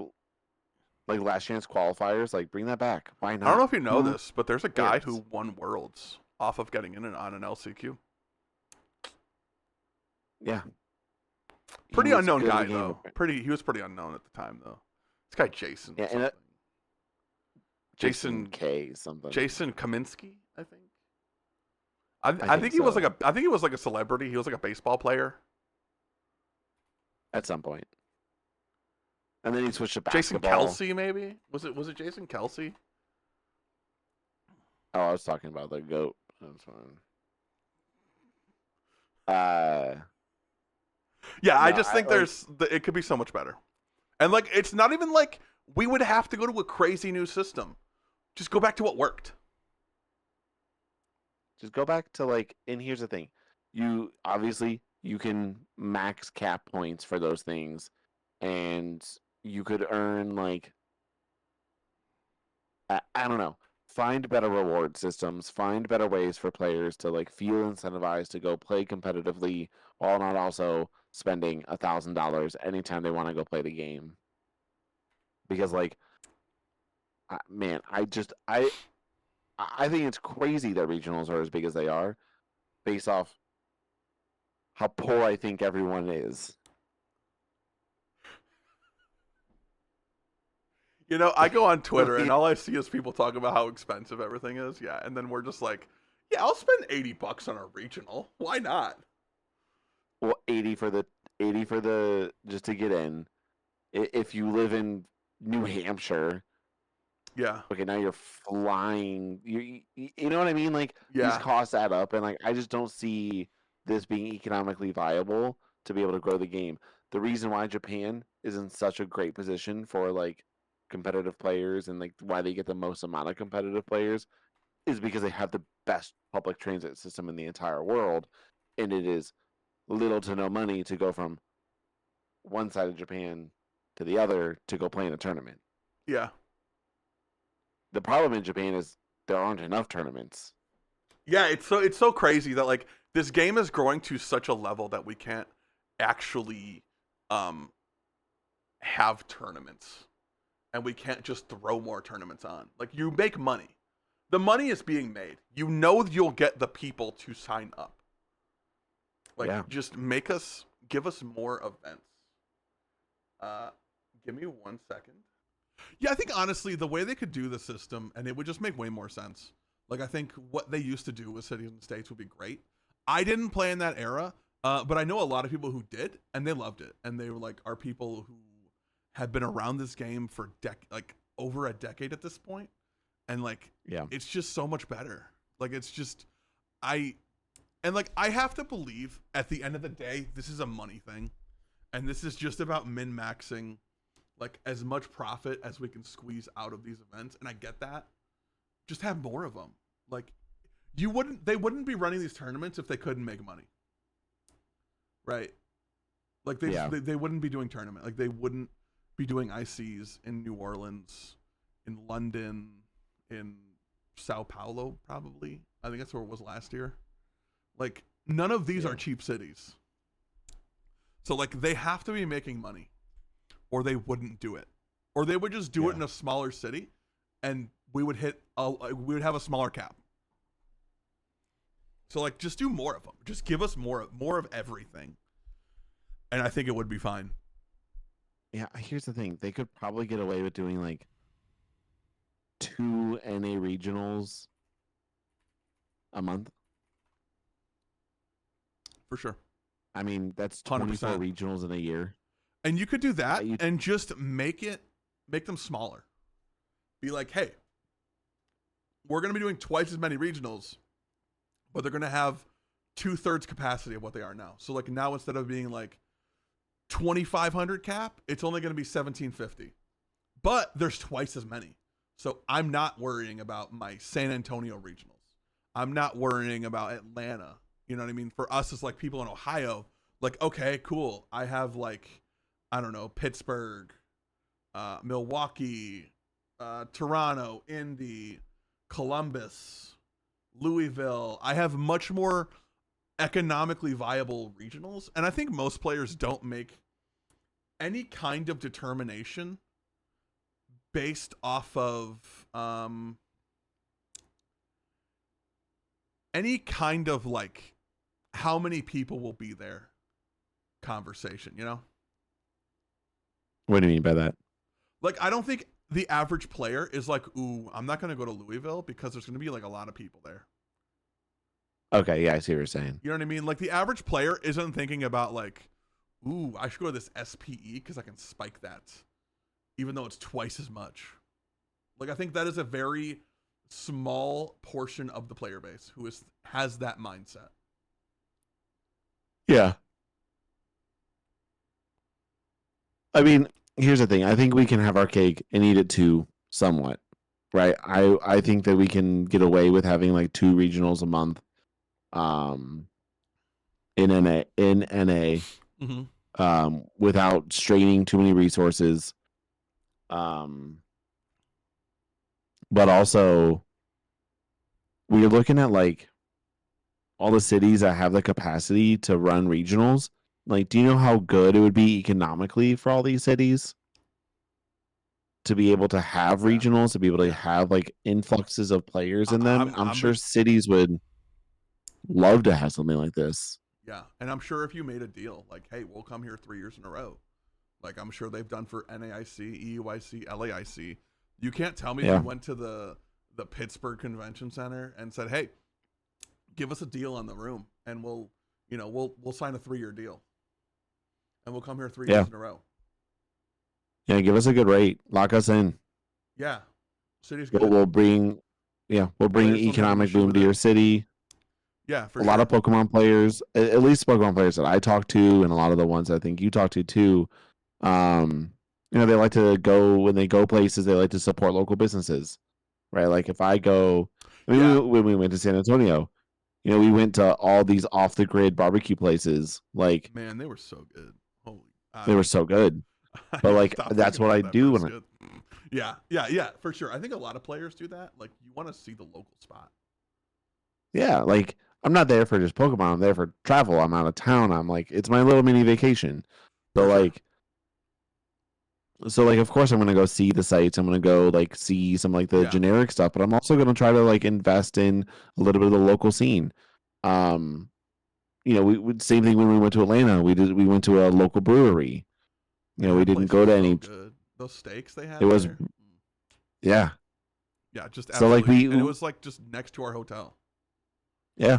[SPEAKER 2] like last chance qualifiers. Like bring that back. Why not?
[SPEAKER 1] I don't know if you know
[SPEAKER 2] Who
[SPEAKER 1] this, but there's a guy
[SPEAKER 2] cares?
[SPEAKER 1] who won Worlds off of getting in on an LCQ.
[SPEAKER 2] Yeah. He
[SPEAKER 1] Pretty
[SPEAKER 2] was
[SPEAKER 1] unknown
[SPEAKER 2] good at
[SPEAKER 1] guy
[SPEAKER 2] the game.
[SPEAKER 1] though. He was pretty unknown at the time though. This guy Jason.
[SPEAKER 2] Yeah, and
[SPEAKER 1] something.
[SPEAKER 2] Jason K something.
[SPEAKER 1] Jason Kaminsky, I think.
[SPEAKER 2] I
[SPEAKER 1] think he was
[SPEAKER 2] so.
[SPEAKER 1] like a celebrity. He was like a baseball player.
[SPEAKER 2] At some point. And then he switched to
[SPEAKER 1] Jason
[SPEAKER 2] basketball.
[SPEAKER 1] Kelsey, maybe? Was it Jason Kelsey?
[SPEAKER 2] Oh, I was talking about the GOAT. That's fine.
[SPEAKER 1] Yeah, I
[SPEAKER 2] No,
[SPEAKER 1] just think it could be so much better. And like it's not even like we would have to go to a crazy new system. Just go back to what worked.
[SPEAKER 2] just go back to like, and here's the thing. You obviously you can max cap points for those things, and you could earn like I don't know. Find better reward systems. Find better ways for players to like feel incentivized to go play competitively while not also spending $1,000 anytime they want to go play the game. Because like, man, I think it's crazy that regionals are as big as they are, based off how poor I think everyone is.
[SPEAKER 1] You know, I go on Twitter and all I see is people talking about how expensive everything is. Yeah, and then we're just like, yeah, I'll spend $80 on a regional. Why not?
[SPEAKER 2] Well, 80 for the just to get in. If you live in New Hampshire,
[SPEAKER 1] Yeah.
[SPEAKER 2] okay, now you're flying. You know what I mean? Like
[SPEAKER 1] Yeah.
[SPEAKER 2] these costs add up, and like I just don't see this being economically viable to be able to grow the game. The reason why Japan is in such a great position for like competitive players and like why they get the most amount of competitive players is because they have the best public transit system in the entire world, and it is little to no money to go from one side of Japan to the other to go play in a tournament.
[SPEAKER 1] Yeah.
[SPEAKER 2] The problem in Japan is there aren't enough tournaments.
[SPEAKER 1] Yeah, it's so crazy that like this game is growing to such a level that we can't actually have tournaments. And we can't just throw more tournaments on. Like you make money. The money is being made. You know you'll get the people to sign up. Like just give us more events. Give me 1 second. Yeah, I think honestly the way they could do the system and it would just make way more sense. Like I think what they used to do with cities and states would be great. I didn't play in that era, but I know a lot of people who did and they loved it. And they were like are people who have been around this game for like over a decade at this point, and like it's just so much better. Like it's just I have to believe at the end of the day this is a money thing, and this is just about min-maxing like as much profit as we can squeeze out of these events. And I get that. Just have more of them. Like they wouldn't be running these tournaments if they couldn't make money, right? Like they wouldn't be doing tournament. Like they wouldn't be doing ICs in New Orleans, in London, in Sao Paulo, probably. I think that's where it was last year. Like, none of these are cheap cities. So, like, they have to be making money, or they wouldn't do it. Or they would just do it in a smaller city, and we would have a smaller cap. So, like, just do more of them. Just give us more of everything. And I think it would be fine.
[SPEAKER 2] Yeah, here's the thing. They could probably get away with doing like 2 NA regionals a month.
[SPEAKER 1] For sure.
[SPEAKER 2] I mean, that's 24 100%. Regionals in a year.
[SPEAKER 1] And you could do that and just make them smaller. Be like, hey, we're going to be doing twice as many regionals, but they're going to have 2/3 capacity of what they are now. So like now instead of being like 2,500 cap, it's only going to be 1,750, but there's twice as many. So I'm not worrying about my San Antonio regionals. I'm not worrying about Atlanta. You know what I mean? For us, it's like people in Ohio, like, okay, cool. I have like, I don't know, Pittsburgh, Milwaukee, Toronto, Indy, Columbus, Louisville. I have much more economically viable regionals. And I think most players don't make any kind of determination based off of any kind of like how many people will be there conversation, you know?
[SPEAKER 2] What do you mean by that?
[SPEAKER 1] Like, I don't think the average player is like, ooh, I'm not going to go to Louisville because there's going to be like a lot of people there.
[SPEAKER 2] Okay, yeah, I see what you're saying.
[SPEAKER 1] You know what I mean? Like, the average player isn't thinking about like, ooh, I should go to this SPE because I can spike that, even though it's twice as much. Like, I think that is a very small portion of the player base who has that mindset.
[SPEAKER 2] Yeah. I mean, here's the thing. I think we can have our cake and eat it too, somewhat. Right? I think that we can get away with having like 2 regionals a month. In NA without straining too many resources. But also we're looking at like all the cities that have the capacity to run regionals. Like, do you know how good it would be economically for all these cities to be able to have regionals, to be able to have like influxes of players in them? I'm sure cities would love to have something like this.
[SPEAKER 1] Yeah, and I'm sure if you made a deal, like, hey, we'll come here 3 years in a row, like I'm sure they've done for NAIC, EUIC, LAIC. You can't tell me if you went to the Pittsburgh Convention Center and said, hey, give us a deal on the room, and we'll sign a 3-year deal, and we'll come here 3 years in a row.
[SPEAKER 2] Yeah, give us a good rate, lock us in.
[SPEAKER 1] Yeah, city's
[SPEAKER 2] good. We'll bring economic boom to your city.
[SPEAKER 1] Yeah, for
[SPEAKER 2] a lot of Pokemon players, at least Pokemon players that I talk to, and a lot of the ones I think you talk to too. They like to go, when they go places, they like to support local businesses, right? Like if I go, when we went to San Antonio, we went to all these off the grid barbecue places. Like,
[SPEAKER 1] man, they were so good. Holy,
[SPEAKER 2] they were so good. But like that's what I do when
[SPEAKER 1] yeah, for sure. I think a lot of players do that. Like, you want to see the local spot.
[SPEAKER 2] Yeah, like I'm not there for just Pokemon. I'm there for travel. I'm out of town. I'm like, it's my little mini vacation. So like, of course I'm gonna go see the sites. I'm gonna go like see some like the generic stuff, but I'm also gonna try to like invest in a little bit of the local scene. We same thing when we went to Atlanta. We went to a local brewery. We didn't go to any.
[SPEAKER 1] Good. Those steaks they had.
[SPEAKER 2] It was,
[SPEAKER 1] yeah, just absolutely. So like and it was like just next to our hotel.
[SPEAKER 2] Yeah.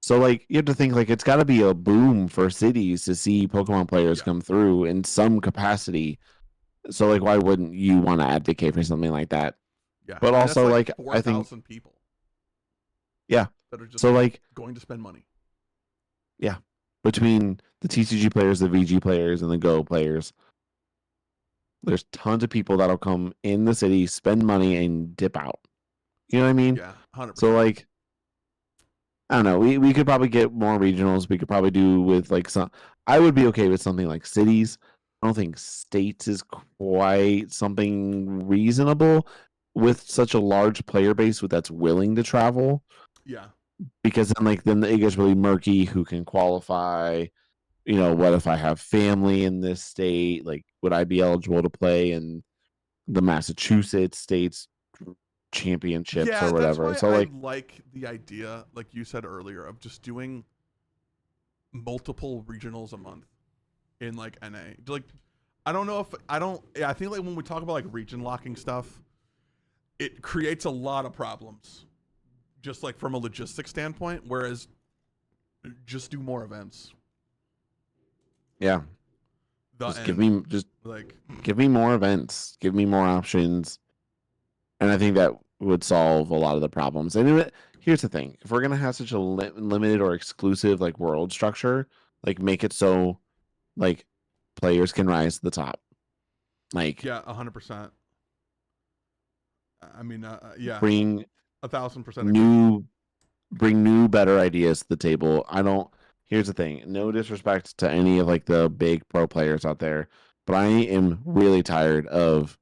[SPEAKER 2] So like you have to think like it's got to be a boom for cities to see Pokemon players come through in some capacity. So like why wouldn't you want to advocate for something like that?
[SPEAKER 1] Yeah.
[SPEAKER 2] But also like
[SPEAKER 1] 4,
[SPEAKER 2] I think
[SPEAKER 1] people.
[SPEAKER 2] Yeah.
[SPEAKER 1] That are just
[SPEAKER 2] so like
[SPEAKER 1] going to spend money.
[SPEAKER 2] Yeah. Between the TCG players, the VG players, and the Go players, there's tons of people that'll come in the city, spend money, and dip out. You know what I mean?
[SPEAKER 1] Yeah, 100%.
[SPEAKER 2] So like I don't know. We could probably get more regionals. We could probably do with like some. I would be okay with something like cities. I don't think states is quite something reasonable with such a large player base that's willing to travel.
[SPEAKER 1] Yeah.
[SPEAKER 2] Because then it gets really murky. Who can qualify? What if I have family in this state? Like, would I be eligible to play in the Massachusetts states championships or whatever?
[SPEAKER 1] That's why I like the idea, like you said earlier, of just doing multiple regionals a month in like NA. Like, I think like when we talk about like region locking stuff, it creates a lot of problems, just like from a logistics standpoint. Whereas, just do more events.
[SPEAKER 2] Yeah. Give me more events. Give me more options. And I think that would solve a lot of the problems. And here's the thing: if we're gonna have such a limited or exclusive like world structure, like make it so like players can rise to the top. Like
[SPEAKER 1] 100%. I mean,
[SPEAKER 2] bring
[SPEAKER 1] 1,000%.
[SPEAKER 2] Bring new, better ideas to the table. Here's the thing: no disrespect to any of like the big pro players out there, but I am really tired of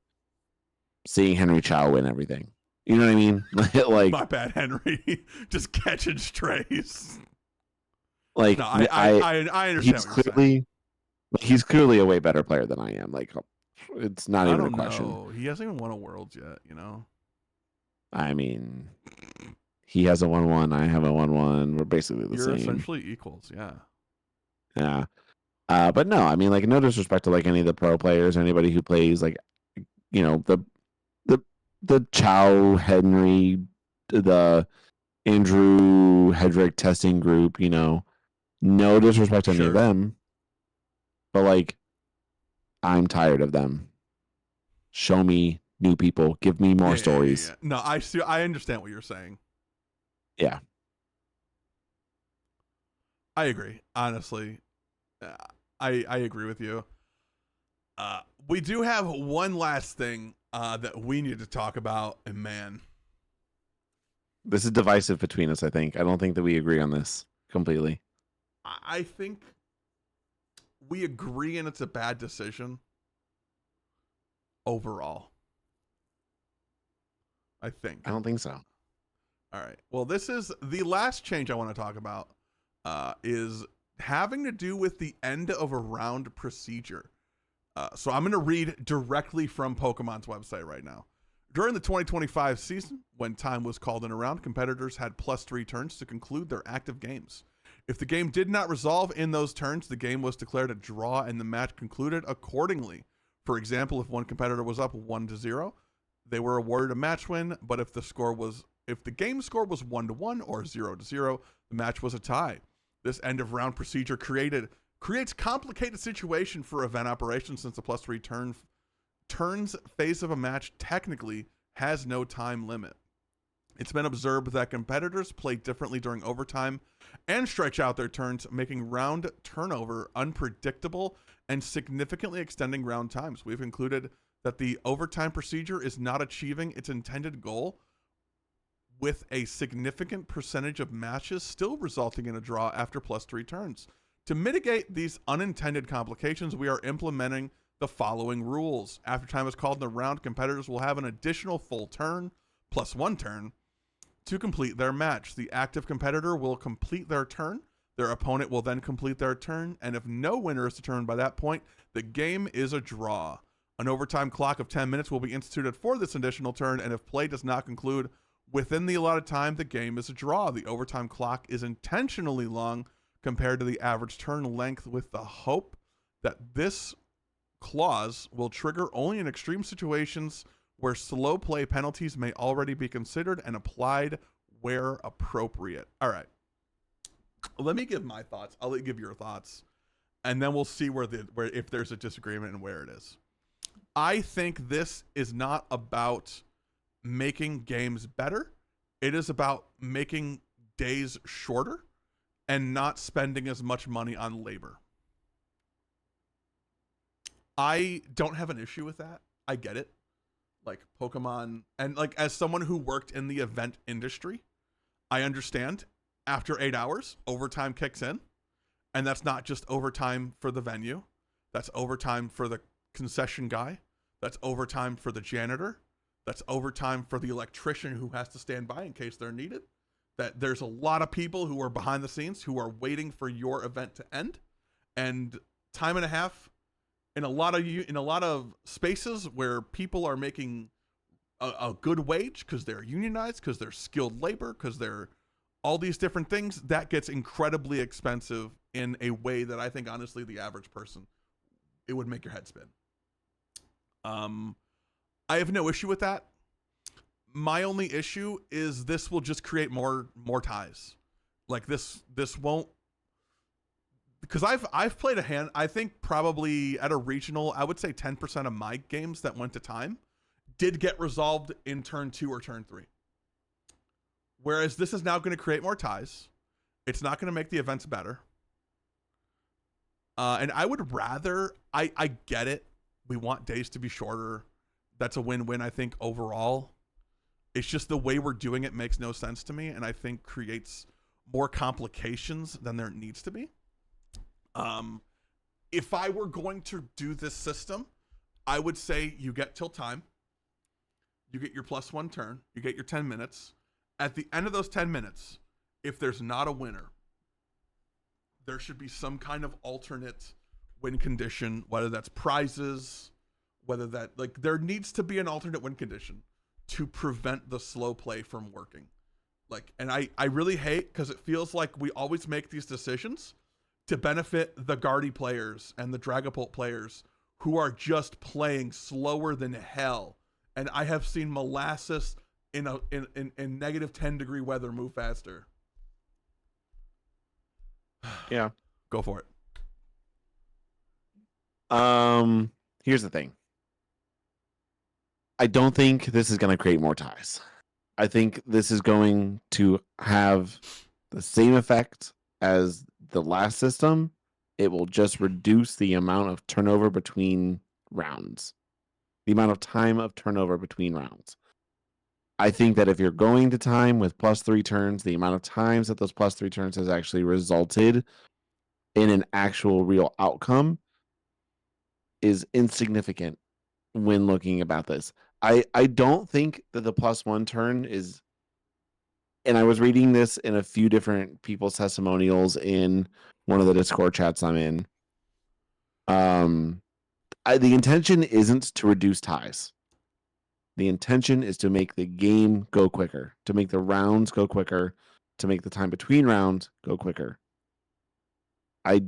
[SPEAKER 2] seeing Henry Chow win everything. You know what I mean? Like,
[SPEAKER 1] my bad, Henry. Just catching strays.
[SPEAKER 2] Like,
[SPEAKER 1] no, I understand.
[SPEAKER 2] He's clearly a way better player than I am. Like, It's not
[SPEAKER 1] I
[SPEAKER 2] even a
[SPEAKER 1] don't
[SPEAKER 2] question.
[SPEAKER 1] know. He hasn't even won a Worlds yet,
[SPEAKER 2] I mean, he has a 1-1. I have a 1-1. We're basically the
[SPEAKER 1] You're
[SPEAKER 2] same.
[SPEAKER 1] essentially equals, yeah.
[SPEAKER 2] Yeah. But no, I mean, like, no disrespect to like any of the pro players or anybody who plays, like, the Chow Henry, the Andrew Hedrick testing group. No disrespect to any of
[SPEAKER 1] Sure.
[SPEAKER 2] them, but like, I'm tired of them. Show me new people. Give me more stories.
[SPEAKER 1] Yeah. No, I understand what you're saying.
[SPEAKER 2] Yeah.
[SPEAKER 1] I agree. Honestly, I agree with you. We do have one last thing that we need to talk about, and man,
[SPEAKER 2] This is divisive between us, I think. I don't think that we agree on this completely.
[SPEAKER 1] I think we agree, and it's a bad decision overall. I think.
[SPEAKER 2] I don't think so.
[SPEAKER 1] All right. Well, this is the last change I want to talk about. Is having to do with the end of a round procedure. So I'm going to read directly from Pokemon's website right now. During the 2025 season, when time was called in a round, competitors had +3 turns to conclude their active games. If the game did not resolve in those turns, the game was declared a draw and the match concluded accordingly. For example, if one competitor was up 1-0, they were awarded a match win, but if the game score was 1-1 or 0-0, the match was a tie. This end of round procedure creates complicated situation for event operations since the +3 turns phase of a match technically has no time limit. It's been observed that competitors play differently during overtime and stretch out their turns, making round turnover unpredictable and significantly extending round times. We've concluded that the overtime procedure is not achieving its intended goal, with a significant percentage of matches still resulting in a draw after +3 turns. To mitigate these unintended complications, we are implementing the following rules. After time is called in the round, competitors will have an additional full turn, +1 turn, to complete their match. The active competitor will complete their turn. Their opponent will then complete their turn, and if no winner is determined by that point, the game is a draw. An overtime clock of 10 minutes will be instituted for this additional turn, and if play does not conclude within the allotted time, the game is a draw. The overtime clock is intentionally long compared to the average turn length, with the hope that this clause will trigger only in extreme situations where slow play penalties may already be considered and applied where appropriate. All right. Let me give my thoughts. I'll let you give your thoughts, and then we'll see where if there's a disagreement and where it is. I think this is not about making games better. It is about making days shorter and not spending as much money on labor. I don't have an issue with that. I get it. Like Pokemon, and like as someone who worked in the event industry, I understand after 8 hours, overtime kicks in. And that's not just overtime for the venue. That's overtime for the concession guy. That's overtime for the janitor. That's overtime for the electrician who has to stand by in case they're needed. That there's a lot of people who are behind the scenes who are waiting for your event to end, and time and a half in a lot of spaces where people are making a good wage because they're unionized, because they're skilled labor, because they're all these different things. That gets incredibly expensive in a way that I think honestly the average person, it would make your head spin. I have no issue with that. My only issue is this will just create more ties. Like this won't, because I've played a hand. I think probably at a regional, I would say 10% of my games that went to time did get resolved in turn 2 or turn 3. Whereas this is now going to create more ties. It's not going to make the events better. And I would rather, I get it. We want days to be shorter. That's a win-win, I think, overall. It's just the way we're doing it makes no sense to me, and I think creates more complications than there needs to be. If I were going to do this system, I would say you get till time. You get your +1 turn. You get your 10 minutes. At the end of those 10 minutes, if there's not a winner, there should be some kind of alternate win condition, whether that's prizes Whether that, like, there needs to be an alternate win condition to prevent the slow play from working. Like, and I really hate, because it feels like we always make these decisions to benefit the Guardy players and the Dragapult players who are just playing slower than hell. And I have seen molasses in negative 10-degree weather move faster.
[SPEAKER 2] Yeah.
[SPEAKER 1] Go for it.
[SPEAKER 2] Here's the thing. I don't think this is going to create more ties. I think this is going to have the same effect as the last system. It will just reduce the amount of turnover between rounds, the amount of time of turnover between rounds. I think that if you're going to time with +3 turns, the amount of times that those +3 turns has actually resulted in an actual real outcome is insignificant when looking about this. I don't think that the +1 turn is, and I was reading this in a few different people's testimonials in one of the Discord chats I'm in. The intention isn't to reduce ties. The intention is to make the game go quicker, to make the rounds go quicker, to make the time between rounds go quicker. I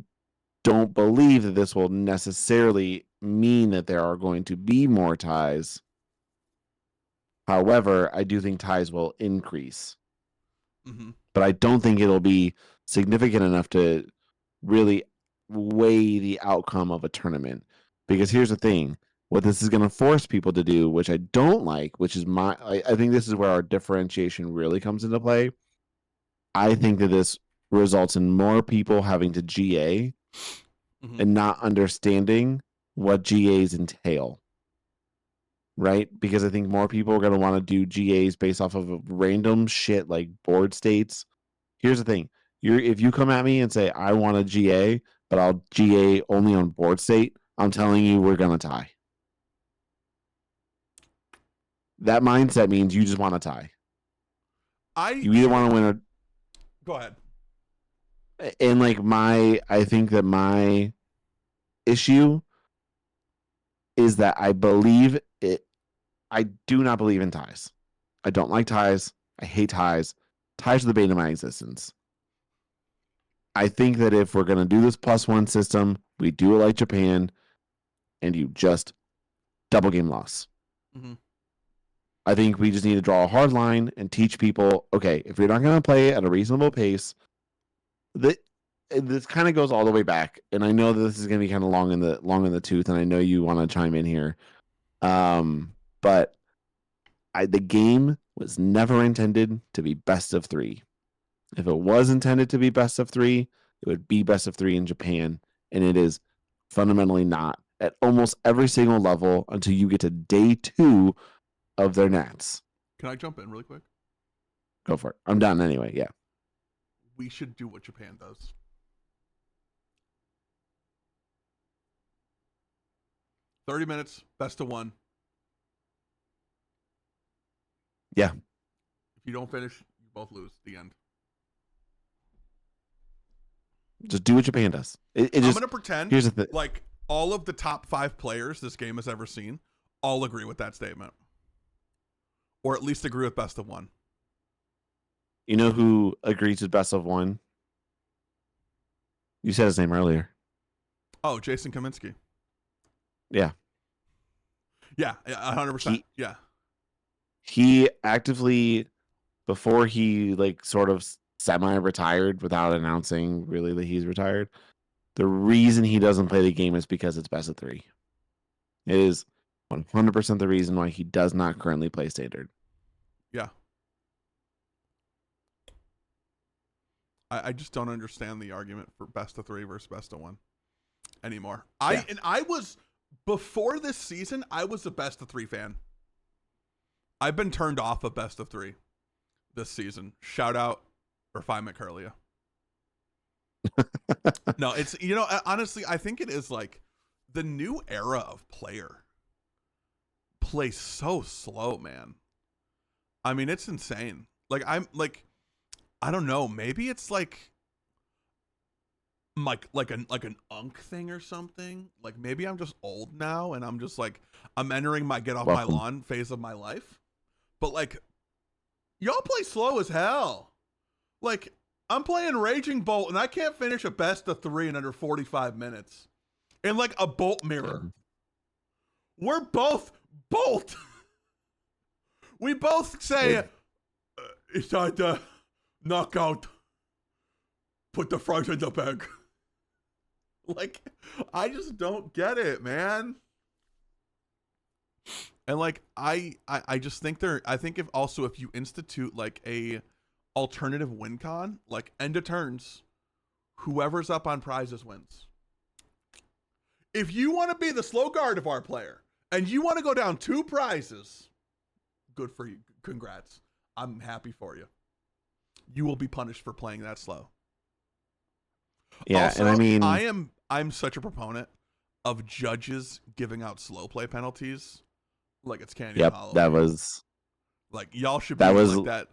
[SPEAKER 2] don't believe that this will necessarily mean that there are going to be more ties. However, I do think ties will increase.
[SPEAKER 1] Mm-hmm.
[SPEAKER 2] But I don't think it'll be significant enough to really weigh the outcome of a tournament. Because here's the thing. What this is going to force people to do, which I don't like, which is I think this is where our differentiation really comes into play. I think that this results in more people having to GA and not understanding what GAs entail. Right? Because I think more people are going to want to do GAs based off of random shit like board states. Here's the thing. If you come at me and say, I want a GA, but I'll GA only on board state, I'm telling you we're going to tie. That mindset means you just want to tie. You either want to win or...
[SPEAKER 1] Go ahead.
[SPEAKER 2] And like I think that my issue is that I believe it. I do not believe in ties. I don't like ties. I hate ties. Ties are the bane of my existence. I think that if we're going to do this +1 system, we do it like Japan, and you just double game loss.
[SPEAKER 1] Mm-hmm.
[SPEAKER 2] I think we just need to draw a hard line and teach people, okay, if you're not going to play at a reasonable pace, this kind of goes all the way back. And I know that this is going to be kind of long in the tooth, and I know you want to chime in here. But the game was never intended to be best of 3. If it was intended to be best of 3, it would be best of 3 in Japan, and it is fundamentally not at almost every single level until you get to day 2 of their nats.
[SPEAKER 1] Can I jump in really quick?
[SPEAKER 2] Go for it. I'm done anyway. Yeah.
[SPEAKER 1] We should do what Japan does. $30 minutes, best of 1.
[SPEAKER 2] Yeah.
[SPEAKER 1] If you don't finish, you both lose. The end.
[SPEAKER 2] Just do what Japan does. I'm
[SPEAKER 1] going to pretend
[SPEAKER 2] here's the thing.
[SPEAKER 1] Like all of the top 5 players this game has ever seen all agree with that statement. Or at least agree with best of 1.
[SPEAKER 2] You know who agrees with best of 1? You said his name earlier.
[SPEAKER 1] Oh, Jason Kaminsky.
[SPEAKER 2] Yeah.
[SPEAKER 1] Yeah, 100%. Yeah.
[SPEAKER 2] He actively, before he like sort of semi-retired without announcing really that he's retired, the reason he doesn't play the game is because it's best of 3. It is 100% the reason why he does not currently play Standard.
[SPEAKER 1] Yeah. I just don't understand the argument for best of 3 versus best of 1 anymore.
[SPEAKER 2] Yeah.
[SPEAKER 1] I was, before this season, I was a best of 3 fan. I've been turned off of best of 3 this season. Shout out Refinement Curlia. No, it's, honestly, I think it is like the new era of player plays so slow, man. I mean, it's insane. Like, I'm like, I don't know. Maybe it's like, an unk thing or something. Like maybe I'm just old now and I'm just like I'm entering my get off my
[SPEAKER 2] Welcome.
[SPEAKER 1] lawn phase of my life. But like y'all play slow as hell. Like I'm playing Raging Bolt and I can't finish a best of 3 in under 45 minutes. In like a bolt mirror. We're both bolt. We both say it's time to knock out. Put the fries in the bag. Like, I just don't get it, man. And like, I just think I think if you institute like a alternative win con, like end of turns, whoever's up on prizes wins. If you want to be the slow Gardevoir player and you want to go down 2 prizes, good for you. Congrats. I'm happy for you. You will be punished for playing that slow.
[SPEAKER 2] Yeah,
[SPEAKER 1] also,
[SPEAKER 2] and I mean,
[SPEAKER 1] I'm such a proponent of judges giving out slow play penalties, like it's candy.
[SPEAKER 2] yep,
[SPEAKER 1] Hollow.
[SPEAKER 2] that was
[SPEAKER 1] Like y'all should be like that.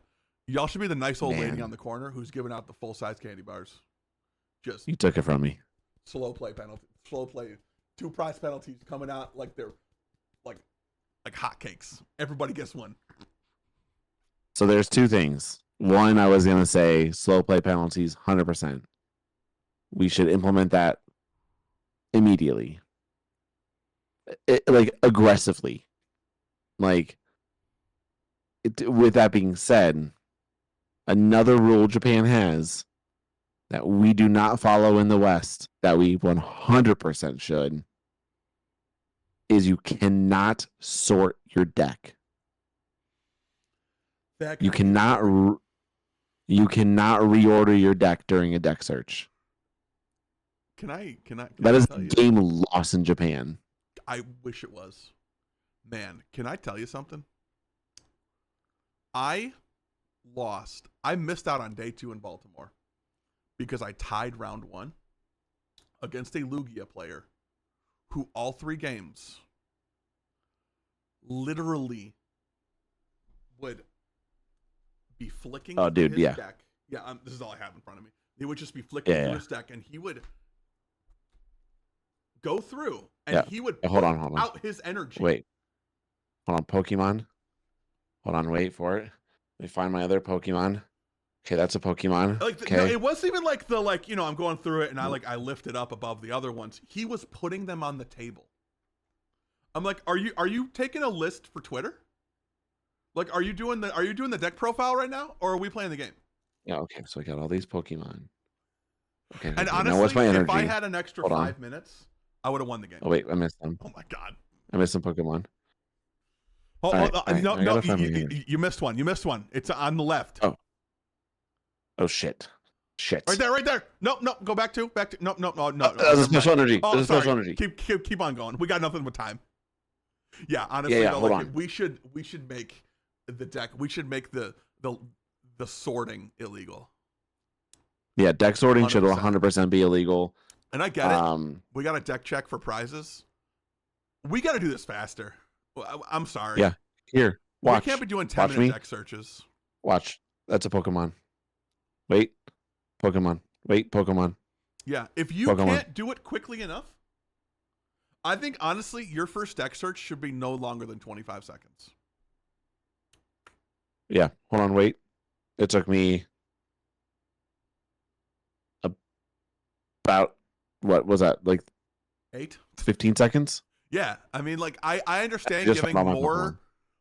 [SPEAKER 1] Y'all should be the nice old lady on the corner who's giving out the full size candy bars. Just
[SPEAKER 2] you took it from me.
[SPEAKER 1] Slow play penalty. Slow play. 2 prize penalties coming out like they're like hotcakes. Everybody gets one.
[SPEAKER 2] So there's 2 things. One, I was gonna say slow play penalties, 100%. We should implement that immediately. Like aggressively. Like, with that being said, another rule Japan has that we do not follow in the West that we 100% should is you cannot sort your deck. You cannot reorder your deck during a deck search. That is a game loss in Japan.
[SPEAKER 1] I wish it was. Man, can I tell you something? I missed out on day 2 in Baltimore because I tied round 1 against a Lugia player who all 3 games literally would be flicking through his deck. Yeah, this is all I have in front of me. He would just be flicking through his deck and he would go through and he would
[SPEAKER 2] hold on.
[SPEAKER 1] out his energy.
[SPEAKER 2] Wait. Hold on, Pokemon. Hold on, wait for it. Let me find my other Pokemon. Okay, that's a Pokemon.
[SPEAKER 1] Okay. No, it wasn't even like I'm going through it and I lift it up above the other ones. He was putting them on the table. I'm like, are you taking a list for Twitter? Like, are you doing the deck profile right now, or are we playing the game?
[SPEAKER 2] Yeah, okay. So I got all these Pokemon. Okay.
[SPEAKER 1] And honestly,
[SPEAKER 2] now what's my energy?
[SPEAKER 1] If I had an extra 5 minutes, I would have won the game.
[SPEAKER 2] Oh wait, I missed them.
[SPEAKER 1] Oh my god,
[SPEAKER 2] I missed some Pokemon.
[SPEAKER 1] No, you missed one. You missed one. It's on the left.
[SPEAKER 2] Oh shit.
[SPEAKER 1] Right there. No, go back to. No.
[SPEAKER 2] That was a special energy.
[SPEAKER 1] Oh,
[SPEAKER 2] special energy.
[SPEAKER 1] Keep on going. We got nothing but time. Yeah, honestly,
[SPEAKER 2] though, hold on.
[SPEAKER 1] We should make the deck. We should make the sorting illegal.
[SPEAKER 2] Yeah, deck sorting
[SPEAKER 1] 100%.
[SPEAKER 2] should 100% be illegal.
[SPEAKER 1] And I get it. We got a deck check for prizes. We got to do this faster. I'm sorry.
[SPEAKER 2] Yeah. Here. Watch.
[SPEAKER 1] We can't be doing 10-minute deck searches.
[SPEAKER 2] Watch. That's a Pokemon. Wait. Pokemon.
[SPEAKER 1] Yeah. If you can't do it quickly enough, I think, honestly, your first deck search should be no longer than 25 seconds.
[SPEAKER 2] Yeah. Hold on. Wait. It took me about, what was that? Like
[SPEAKER 1] 8?
[SPEAKER 2] 15 seconds?
[SPEAKER 1] Yeah. I mean, like, I understand giving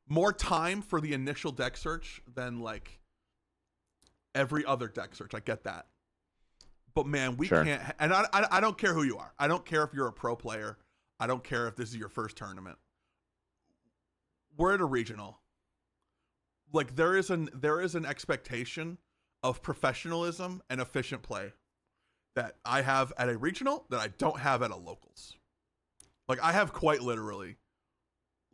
[SPEAKER 1] more time for the initial deck search than, like, every other deck search. I get that. But, man, we can't. And I don't care who you are. I don't care if you're a pro player. I don't care if this is your first tournament. We're at a regional. Like, there is an expectation of professionalism and efficient play that I have at a regional that I don't have at a locals. Like, I have quite literally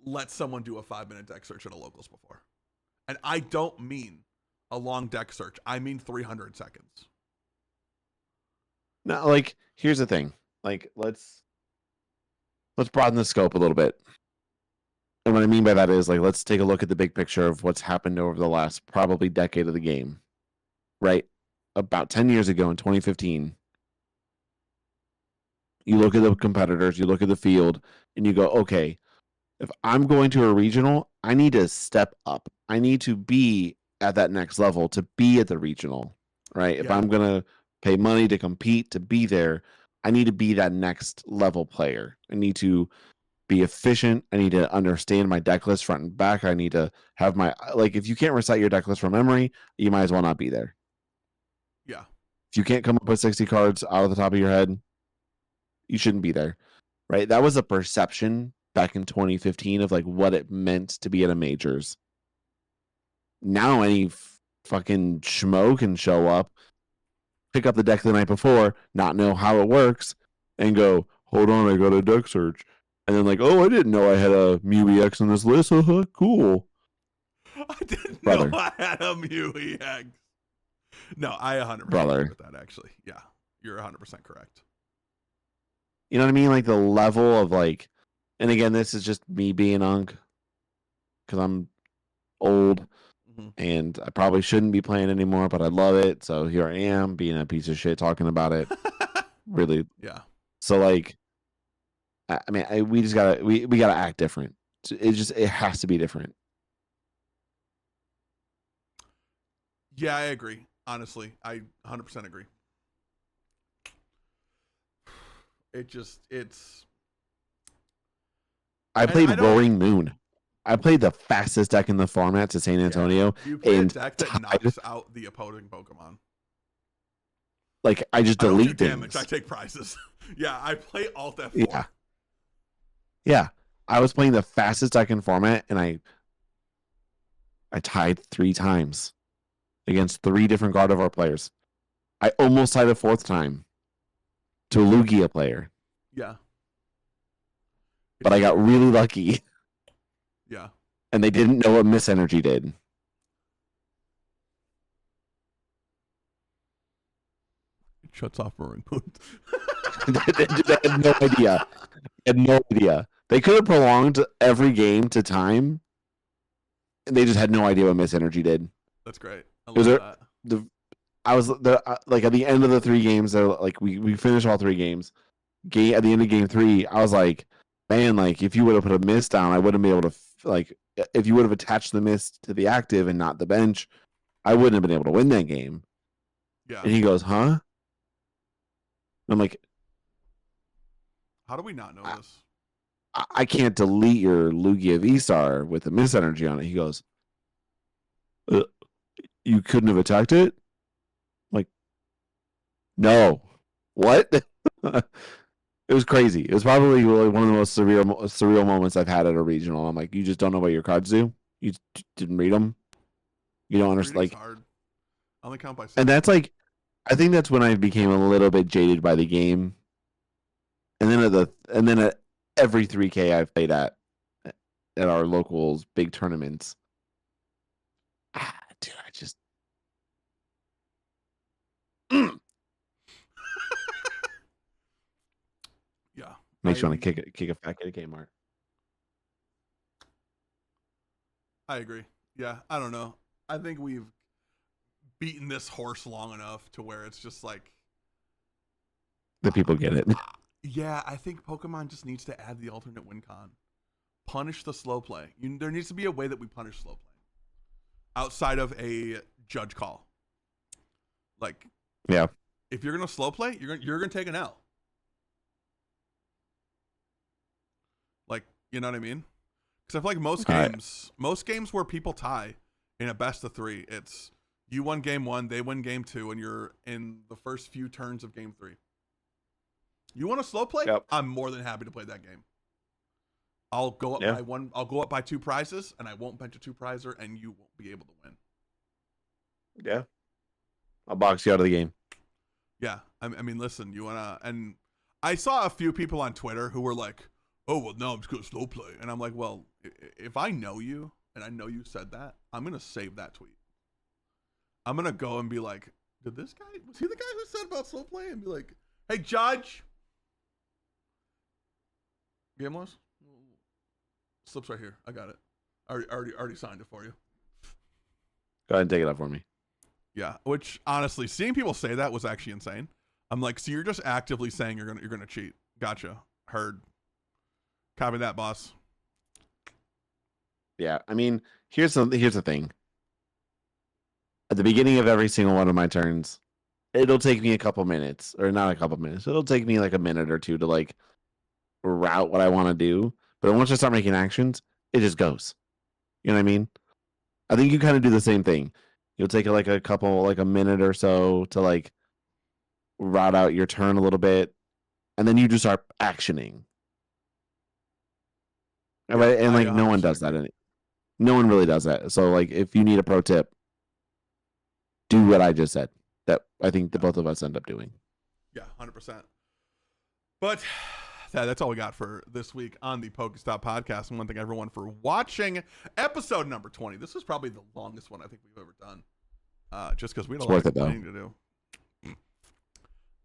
[SPEAKER 1] let someone do a 5-minute deck search at a locals before. And I don't mean a long deck search. I mean 300 seconds.
[SPEAKER 2] Now, like, here's the thing. Like, let's broaden the scope a little bit. And what I mean by that is, like, let's take a look at the big picture of what's happened over the last probably decade of the game. Right? About 10 years ago in 2015, You look at the competitors, you look at the field, and you go, okay, if I'm going to a regional, I need to step up. I need to be at that next level to be at the regional, right? If
[SPEAKER 1] Yeah.
[SPEAKER 2] I'm going to pay money to compete, to be there, I need to be that next level player. I need to be efficient. I need to understand my deck list front and back. I need to have my, like, if you can't recite your deck list from memory, you might as well not be there.
[SPEAKER 1] Yeah.
[SPEAKER 2] If you can't come up with 60 cards out of the top of your head, you shouldn't be there, right? That was a perception back in 2015 of like what it meant to be at a majors. Now any fucking schmo can show up, pick up the deck the night before, not know how it works, and go, hold on, I got a deck search. And then like, oh, I didn't know I had a Mew EX on this list. Cool.
[SPEAKER 1] I didn't
[SPEAKER 2] Brother.
[SPEAKER 1] know I had a Mew EX. No, I 100%
[SPEAKER 2] Brother.
[SPEAKER 1] agree with that, actually. Yeah, you're 100% correct.
[SPEAKER 2] You know what I mean? Like the level of like, and again, this is just me being unk because I'm old and I probably shouldn't be playing anymore, but I love it. So here I am being a piece of shit talking about it. Really.
[SPEAKER 1] Yeah.
[SPEAKER 2] So like, I mean, we just gotta we gotta act different. It has to be different.
[SPEAKER 1] Yeah, I agree. Honestly, I 100% agree. It's.
[SPEAKER 2] I played Roaring Moon. I played the fastest deck in the format to San Antonio.
[SPEAKER 1] Yeah, you play a deck that knocks out the opposing Pokemon.
[SPEAKER 2] Like I just delete
[SPEAKER 1] I don't do
[SPEAKER 2] things.
[SPEAKER 1] damage. I take prizes. Yeah, I play Alt F4.
[SPEAKER 2] Yeah. Yeah. I was playing the fastest deck in format and I tied 3 times against 3 different Gardevoir players. I almost tied a 4th time to a Lugia player.
[SPEAKER 1] Yeah.
[SPEAKER 2] But I got really lucky.
[SPEAKER 1] Yeah.
[SPEAKER 2] And they didn't know what Miss Energy did.
[SPEAKER 1] It shuts off Roaring Moon.
[SPEAKER 2] They had no idea. Had no idea. They could have prolonged every game to time, and they just had no idea what Miss Energy did.
[SPEAKER 1] That's great. I love that.
[SPEAKER 2] I was like at the end of the 3 games. They're like we finished all 3 games. At the end of game 3, I was like, man, like if you would have put a miss down, I wouldn't be able to like if you would have attached the miss to the active and not the bench, I wouldn't have been able to win that game.
[SPEAKER 1] Yeah.
[SPEAKER 2] And he goes, huh? I'm like,
[SPEAKER 1] how do we not know this?
[SPEAKER 2] I can't delete your Lugia V-Star with the Miss Energy on it. He goes, you couldn't have attacked it? I'm like, no. What? It was crazy. It was probably one of the most surreal moments I've had at a regional. I'm like, you just don't know what your cards do? You didn't read them? You don't understand? Like,
[SPEAKER 1] hard. I only count by 6.
[SPEAKER 2] And that's like, I think that's when I became a little bit jaded by the game. And then at every 3K I've played at our locals big tournaments, dude, I just
[SPEAKER 1] yeah,
[SPEAKER 2] makes you want to kick a fat kid at Kmart.
[SPEAKER 1] I agree. Yeah, I don't know. I think we've beaten this horse long enough to where it's just like
[SPEAKER 2] the people get it.
[SPEAKER 1] Yeah, I think Pokemon just needs to add the alternate win con. Punish the slow play. There needs to be a way that we punish slow play outside of a judge call. Like,
[SPEAKER 2] yeah,
[SPEAKER 1] if you're gonna slow play, you're gonna take an L. Like, you know what I mean? Because I feel like most games where people tie in a best of 3, it's you won game 1, they win game 2, and you're in the first few turns of game 3. You want to slow play?
[SPEAKER 2] Yep.
[SPEAKER 1] I'm more than happy to play that game. I'll go up by 1. I'll go up by 2 prizes, and I won't bench a 2 prizer, and you won't be able to win.
[SPEAKER 2] Yeah, I'll box you out of the game.
[SPEAKER 1] Yeah, I mean, listen, you wanna, and I saw a few people on Twitter who were like, "Oh well, no, I'm just gonna slow play," and I'm like, "Well, if I know you and I know you said that, I'm gonna save that tweet. I'm gonna go and be like, was he the guy who said about slow play?" And be like, "Hey, Judge." Game loss? Slips right here. I got it. I already signed it for you.
[SPEAKER 2] Go ahead and take it up for me.
[SPEAKER 1] Yeah, which honestly, seeing people say that was actually insane. I'm like, so you're just actively saying you're gonna cheat. Gotcha. Heard. Copy that, boss.
[SPEAKER 2] Yeah, I mean, here's the thing. At the beginning of every single one of my turns, it'll take me a couple minutes, or not a couple minutes. It'll take me like a minute or two to like route what I want to do. But once I start making actions, it just goes. You know what I mean? I think you kind of do the same thing. You'll take like a minute or so to like route out your turn a little bit, and then you just start actioning.
[SPEAKER 1] Yeah,
[SPEAKER 2] And
[SPEAKER 1] I
[SPEAKER 2] like no one
[SPEAKER 1] 100%
[SPEAKER 2] does
[SPEAKER 1] agree.
[SPEAKER 2] that. No one really does that. So like if you need a pro tip, do what I just said. That I think the both of us end up doing.
[SPEAKER 1] Yeah, 100%. But that's all we got for this week on the PokeStop Podcast. And want to thank everyone for watching episode number 20. This is probably the longest one I think we've ever done. Just because we had a lot of explaining to do.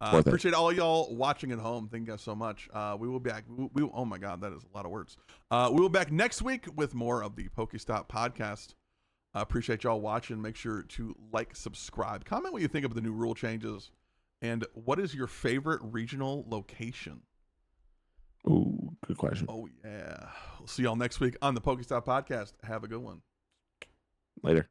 [SPEAKER 1] Appreciate all y'all watching at home. Thank you guys so much. We will be back. Oh my God, that is a lot of words. We will be back next week with more of the PokeStop Podcast. Appreciate y'all watching. Make sure to like, subscribe, comment what you think of the new rule changes, and what is your favorite regional location?
[SPEAKER 2] Ooh, good question.
[SPEAKER 1] Oh yeah. We'll see y'all next week on the PokeStop Podcast. Have a good one.
[SPEAKER 2] Later.